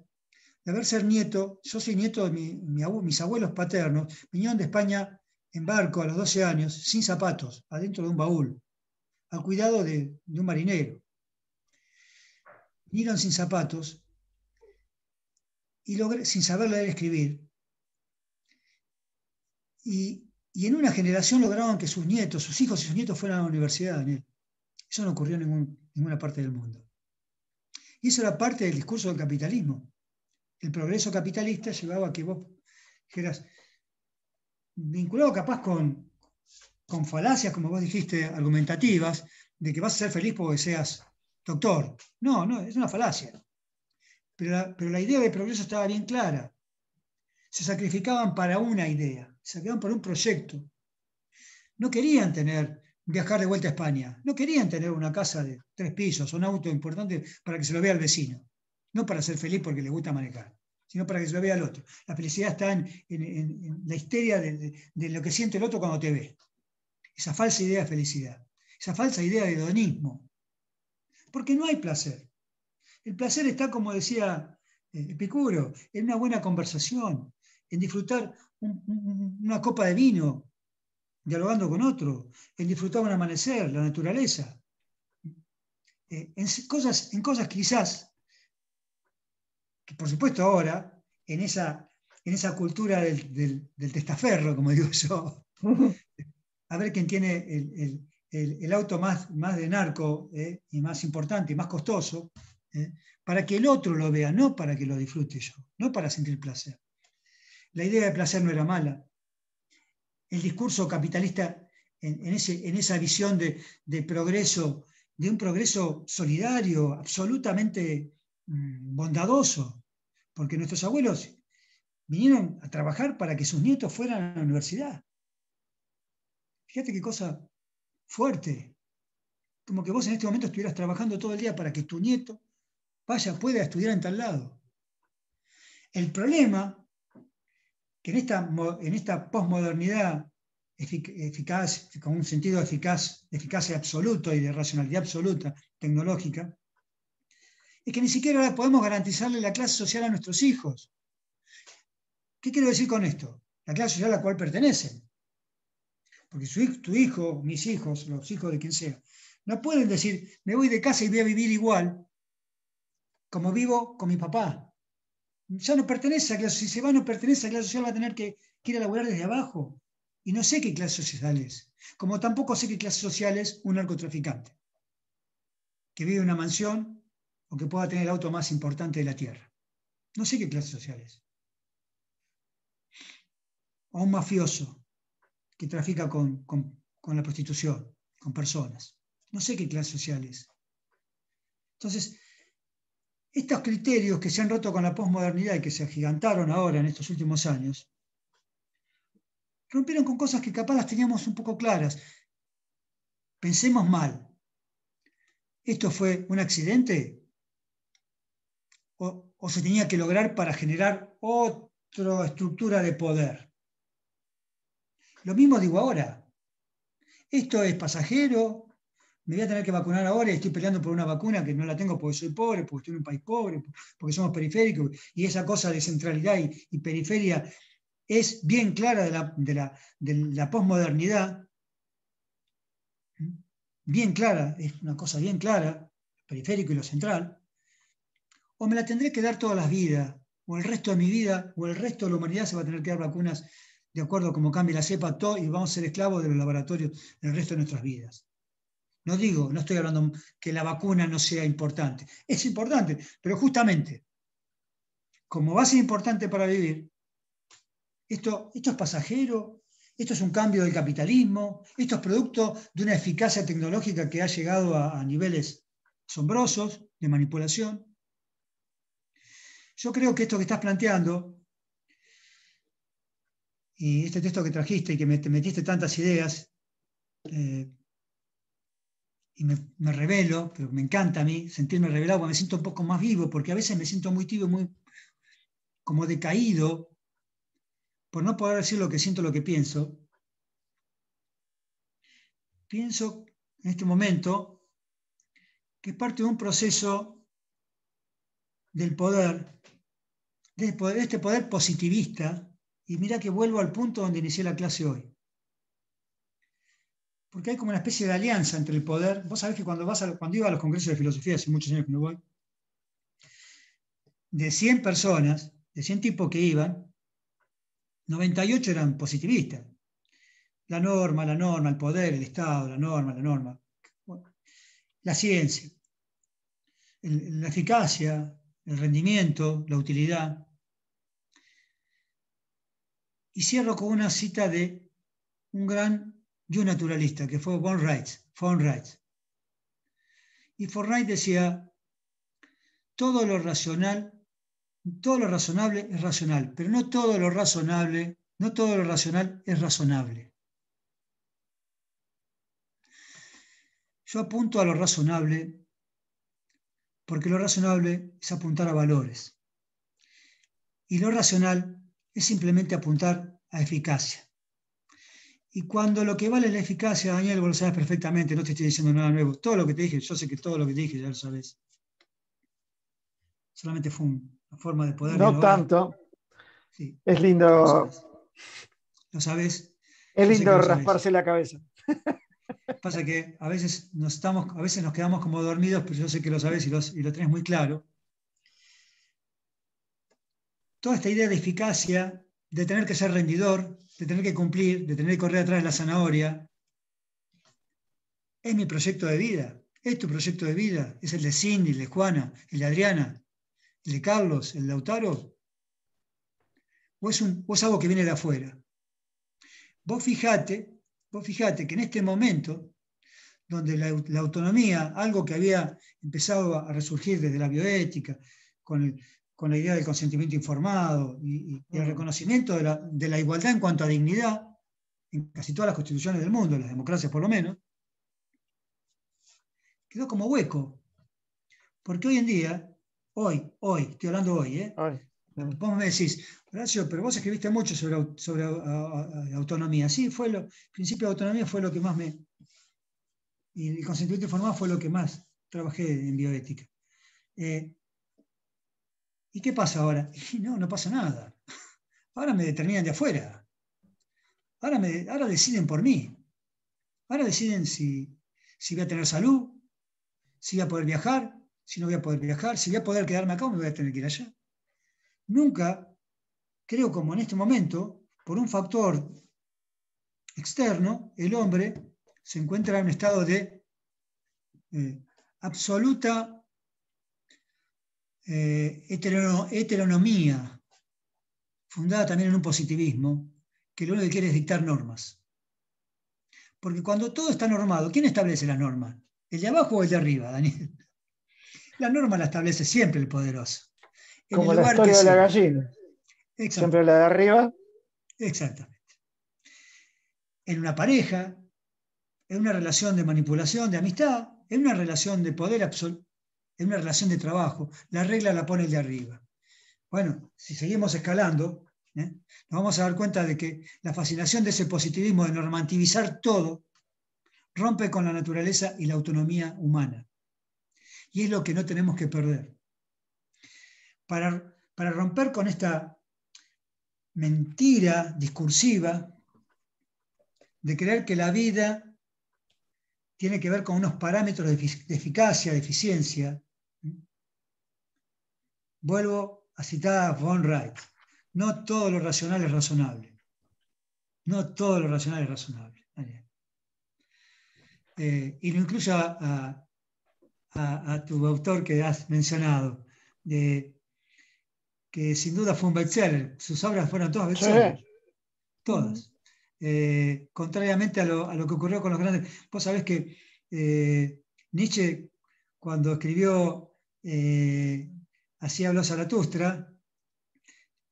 de haber ser nieto. Yo soy nieto de mis abuelos paternos, vinieron de España en barco a los 12 años, sin zapatos, adentro de un baúl, al cuidado de un marinero. Vinieron sin zapatos y sin saber leer y escribir. Y en una generación lograron que sus hijos y sus nietos fueran a la universidad, Daniel. Eso no ocurrió en ninguna parte del mundo. Y eso era parte del discurso del capitalismo. El progreso capitalista llevaba a que vos dijeras, vinculado capaz con falacias, como vos dijiste, argumentativas, de que vas a ser feliz porque seas doctor. No, es una falacia. Pero la idea de progreso estaba bien clara. Se sacrificaban para una idea, se sacrificaban para un proyecto. No querían viajar de vuelta a España, no querían tener una casa de 3 pisos o un auto importante para que se lo vea el vecino, no para ser feliz porque le gusta manejar, sino para que se lo vea el otro. La felicidad está en la histeria de lo que siente el otro cuando te ve. Esa falsa idea de felicidad, esa falsa idea de hedonismo. Porque no hay placer. El placer está, como decía Epicuro, en una buena conversación, en disfrutar una copa de vino, dialogando con otro, en disfrutar un amanecer, la naturaleza. En cosas quizás, que por supuesto ahora, en esa cultura del testaferro, como digo yo, a ver quién tiene el auto más de narco y más importante y más costoso, para que el otro lo vea, no para que lo disfrute yo, no para sentir placer. La idea de placer no era mala. El discurso capitalista en esa visión de progreso, de un progreso solidario, absolutamente bondadoso, porque nuestros abuelos vinieron a trabajar para que sus nietos fueran a la universidad. Fíjate qué cosa fuerte. Como que vos en este momento estuvieras trabajando todo el día para que tu nieto pueda estudiar en tal lado. El problema que en esta posmodernidad eficaz, con un sentido de eficacia absoluto y de racionalidad absoluta, tecnológica, es que ni siquiera podemos garantizarle la clase social a nuestros hijos. ¿Qué quiero decir con esto? La clase social a la cual pertenecen. Porque tu hijo, mis hijos, los hijos de quien sea, no pueden decir, me voy de casa y voy a vivir igual como vivo con mi papá. Ya no pertenece a clase, si se va no pertenece a clase social, va a tener que ir a laburar desde abajo. Y no sé qué clase social es. Como tampoco sé qué clase social es un narcotraficante que vive en una mansión o que pueda tener el auto más importante de la tierra. No sé qué clase social es. O un mafioso que trafica con la prostitución, con personas. No sé qué clase social es. Entonces, estos criterios que se han roto con la posmodernidad y que se agigantaron ahora en estos últimos años, rompieron con cosas que capaz las teníamos un poco claras. Pensemos mal. ¿Esto fue un accidente? ¿O se tenía que lograr para generar estructura de poder. Lo mismo digo ahora. Esto es pasajero, me voy a tener que vacunar ahora y estoy peleando por una vacuna que no la tengo porque soy pobre, porque estoy en un país pobre, porque somos periféricos, y esa cosa de centralidad y periferia es bien clara de la posmodernidad, bien clara, es una cosa bien clara, periférico y lo central, o me la tendré que dar todas las vidas, o el resto de mi vida, o el resto de la humanidad se va a tener que dar vacunas de acuerdo a cómo cambie la cepa, todo, y vamos a ser esclavos de los laboratorios el resto de nuestras vidas. No estoy hablando que la vacuna no sea importante. Es importante, pero justamente, como va a ser importante para vivir, esto es pasajero, esto es un cambio del capitalismo, esto es producto de una eficacia tecnológica que ha llegado a niveles asombrosos de manipulación. Yo creo que esto que estás planteando, y este texto que trajiste y que te metiste tantas ideas, y me revelo, pero me encanta a mí sentirme revelado, porque me siento un poco más vivo, porque a veces me siento muy tibio, muy como decaído, por no poder decir lo que siento, lo que pienso. Pienso en este momento que es parte de un proceso del poder, de este poder positivista, y mira que vuelvo al punto donde inicié la clase hoy. Porque hay como una especie de alianza entre el poder. Vos sabés que cuando iba a los congresos de filosofía, hace muchos años que no voy, de 100 personas, de 100 tipos que iban, 98 eran positivistas. La norma, el poder, el Estado, la norma. Bueno, la ciencia, la eficacia, el rendimiento, la utilidad. Y cierro con una cita de un gran naturalista, que fue von Reitz. Y von Reitz decía, todo lo razonable es racional, pero no todo lo racional es razonable. Yo apunto a lo razonable porque lo razonable es apuntar a valores. Y lo racional es simplemente apuntar a eficacia. Y cuando lo que vale es la eficacia, Daniel, vos lo sabes perfectamente, no te estoy diciendo nada nuevo. Todo lo que te dije, yo sé que todo lo que te dije ya lo sabes. Solamente fue una forma de poder. No innovar. tanto. Sí. Es lindo. Lo sabes. Es lindo rasparse la cabeza. Pasa que a veces nos quedamos como dormidos, pero yo sé que lo sabes y lo tenés muy claro. Toda esta idea de eficacia, de tener que ser rendidor, de tener que cumplir, de tener que correr atrás de la zanahoria, es mi proyecto de vida, es tu proyecto de vida, es el de Cindy, el de Juana, el de Adriana, el de Carlos, el de Lautaro, o es algo que viene de afuera. Vos fijate que en este momento, donde la autonomía, algo que había empezado a resurgir desde la bioética, con la idea del consentimiento informado y el reconocimiento de la igualdad en cuanto a dignidad, en casi todas las constituciones del mundo, las democracias por lo menos, quedó como hueco. Porque hoy en día, hoy, estoy hablando hoy, vos me decís, Horacio, pero vos escribiste mucho sobre autonomía. Sí, el principio de autonomía fue lo que más y el consentimiento informado fue lo que más trabajé en bioética. ¿Y qué pasa ahora? No pasa nada. Ahora me determinan de afuera. Ahora deciden por mí. Ahora deciden si voy a tener salud, si voy a poder viajar, si no voy a poder viajar, si voy a poder quedarme acá o me voy a tener que ir allá. Nunca, creo como en este momento, por un factor externo, el hombre se encuentra en un estado de absoluta heteronomía, fundada también en un positivismo, que lo único que quiere es dictar normas. Porque cuando todo está normado, ¿quién establece las normas? ¿El de abajo o el de arriba, Daniel? La norma la establece siempre el poderoso. Como la historia de la gallina. Siempre la de arriba. Exactamente. En una pareja, en una relación de manipulación, de amistad, en una relación de poder absoluto, en una relación de trabajo, la regla la pone el de arriba. Bueno, si seguimos escalando, Nos vamos a dar cuenta de que la fascinación de ese positivismo de normativizar todo rompe con la naturaleza y la autonomía humana. Y es lo que no tenemos que perder. Para romper con esta mentira discursiva de creer que la vida tiene que ver con unos parámetros de eficacia, de eficiencia. Vuelvo a citar a von Wright. No todo lo racional es razonable. No todo lo racional es razonable. Y lo incluyo a tu autor que has mencionado, que sin duda fue un bestseller. Sus obras fueron todas bestsellers. Sí. Todas. Contrariamente a lo que ocurrió con los grandes. Vos sabés que Nietzsche, cuando escribió Así habló Zaratustra,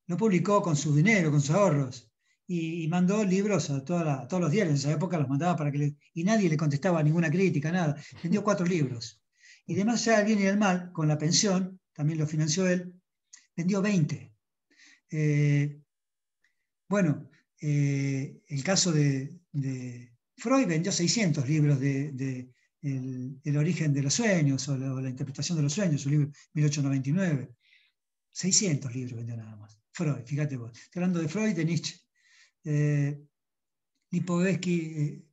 lo publicó con su dinero, con sus ahorros, y mandó libros a todos los diarios. En esa época los mandaba y nadie le contestaba ninguna crítica, nada. Vendió 4 libros. Y además, ya el bien y el mal, con la pensión, también lo financió él, vendió 20. El caso de Freud vendió 600 libros de el origen de los sueños o la interpretación de los sueños, su libro 1899. 600 libros vendió nada más. Freud, fíjate vos. Estoy hablando de Freud, de Nietzsche. Lipovetsky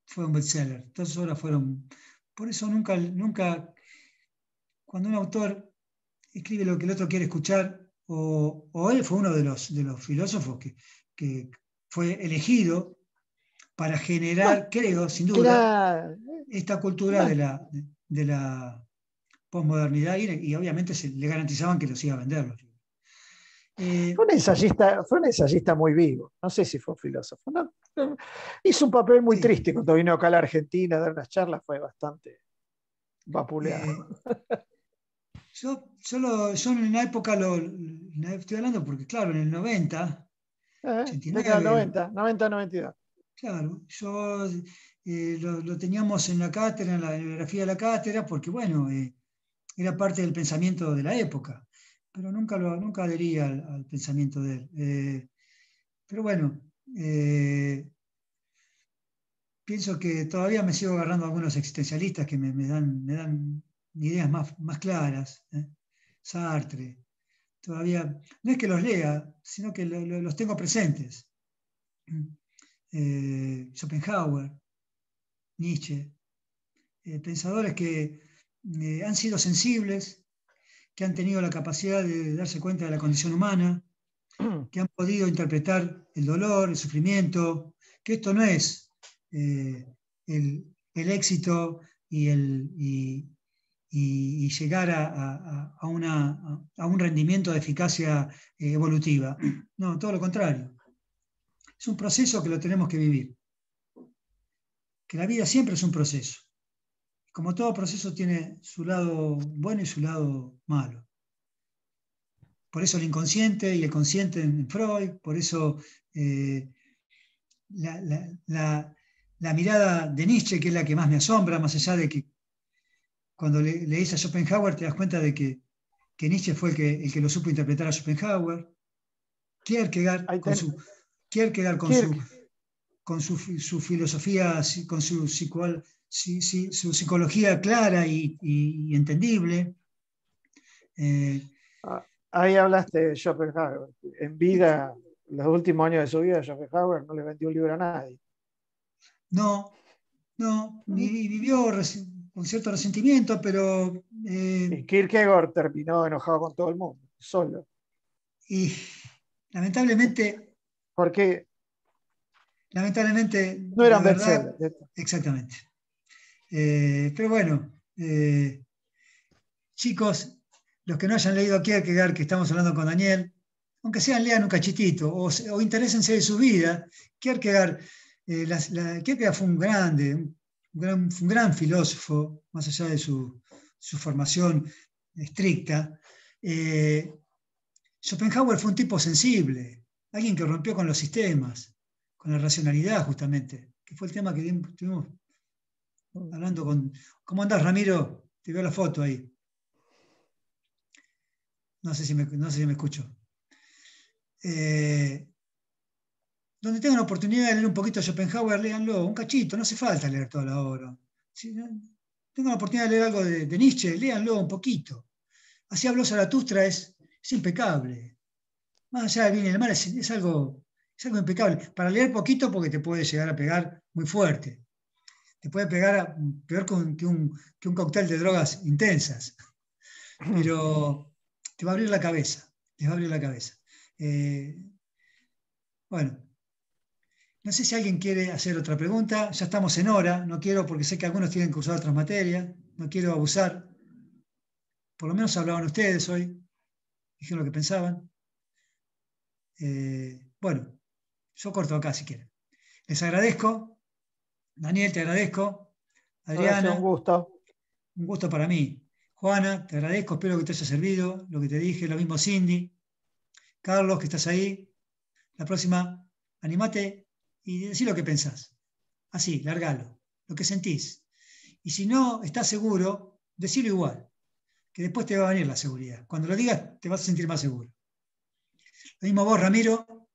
fue un bestseller. Todas sus obras fueron. Por eso nunca, cuando un autor escribe lo que el otro quiere escuchar, o él fue uno de los filósofos que fue elegido para generar, creo, sin duda, esta cultura de la posmodernidad, y obviamente le garantizaban que los iba a vender los libros. Fue un ensayista muy vivo. No sé si fue un filósofo. ¿No? Hizo un papel muy triste cuando vino acá a la Argentina a dar unas charlas, fue bastante vapuleado. Yo en una época, estoy hablando porque, claro, en el 90, 89, 90-92. Claro, yo lo teníamos en la cátedra, en la bibliografía de la cátedra, porque, bueno, era parte del pensamiento de la época, pero nunca adhería al pensamiento de él. Pero bueno, pienso que todavía me sigo agarrando a algunos existencialistas que me dan ideas más claras. Sartre, todavía, no es que los lea, sino que los tengo presentes. Schopenhauer, Nietzsche, pensadores que han sido sensibles, que han tenido la capacidad de darse cuenta de la condición humana, que han podido interpretar el dolor, el sufrimiento, que esto no es el éxito y llegar a un rendimiento de eficacia evolutiva. No, todo lo contrario. Es un proceso que lo tenemos que vivir. Que la vida siempre es un proceso. Como todo proceso tiene su lado bueno y su lado malo. Por eso el inconsciente y el consciente en Freud, por eso la mirada de Nietzsche, que es la que más me asombra, más allá de que cuando lees a Schopenhauer te das cuenta de que Nietzsche fue el que lo supo interpretar a Schopenhauer. Kierkegaard con su filosofía, con su psicología clara y entendible. Ahí hablaste de Schopenhauer. En vida, los últimos años de su vida, Schopenhauer no le vendió un libro a nadie. No, vivió con cierto resentimiento, pero... y Kierkegaard terminó enojado con todo el mundo, solo. Y lamentablemente... Porque... Lamentablemente... No eran bestsellers. Exactamente. Pero bueno, chicos, los que no hayan leído a Kierkegaard, que estamos hablando con Daniel, aunque sean, lean un cachitito o interésense de su vida. Kierkegaard fue un gran filósofo, más allá de su formación estricta. Schopenhauer fue un tipo sensible, alguien que rompió con los sistemas, con la racionalidad justamente, que fue el tema que estuvimos hablando con... ¿Cómo andás, Ramiro? Te veo la foto ahí. No sé si me escucho. Donde tengan la oportunidad de leer un poquito de Schopenhauer, léanlo, un cachito, no hace falta leer toda la obra. Si tengan la oportunidad de leer algo de Nietzsche, léanlo un poquito. Así habló Zaratustra, es impecable. Más allá del bien y el mal, es algo impecable. Para leer poquito, porque te puede llegar a pegar muy fuerte. Te puede pegar peor que un cóctel de drogas intensas. Pero te va a abrir la cabeza. Les va a abrir la cabeza. Bueno, no sé si alguien quiere hacer otra pregunta. Ya estamos en hora. No quiero, porque sé que algunos tienen que usar otras materias. No quiero abusar. Por lo menos hablaban ustedes hoy. Dijeron lo que pensaban. Bueno, yo corto acá si quieren. Les agradezco. Daniel, te agradezco. Adriana, un gusto. Un gusto para mí. Juana, te agradezco, espero que te haya servido lo que te dije, lo mismo Cindy. Carlos, que estás ahí. La próxima, animate y decí lo que pensás. Así, largalo, lo que sentís. Y si no estás seguro, decilo igual, que después te va a venir la seguridad. Cuando lo digas, te vas a sentir más seguro. Lo mismo vos, Ramiro,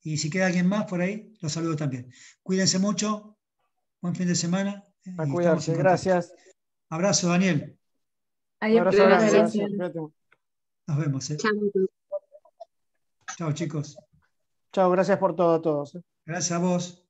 y si queda alguien más por ahí, los saludo también. Cuídense mucho, buen fin de semana. A cuidarse, gracias. Abrazo, Daniel. Adiós, abrazo grande, gracias. Nos vemos. Chao, chicos. Chao, gracias por todo a todos. Gracias a vos.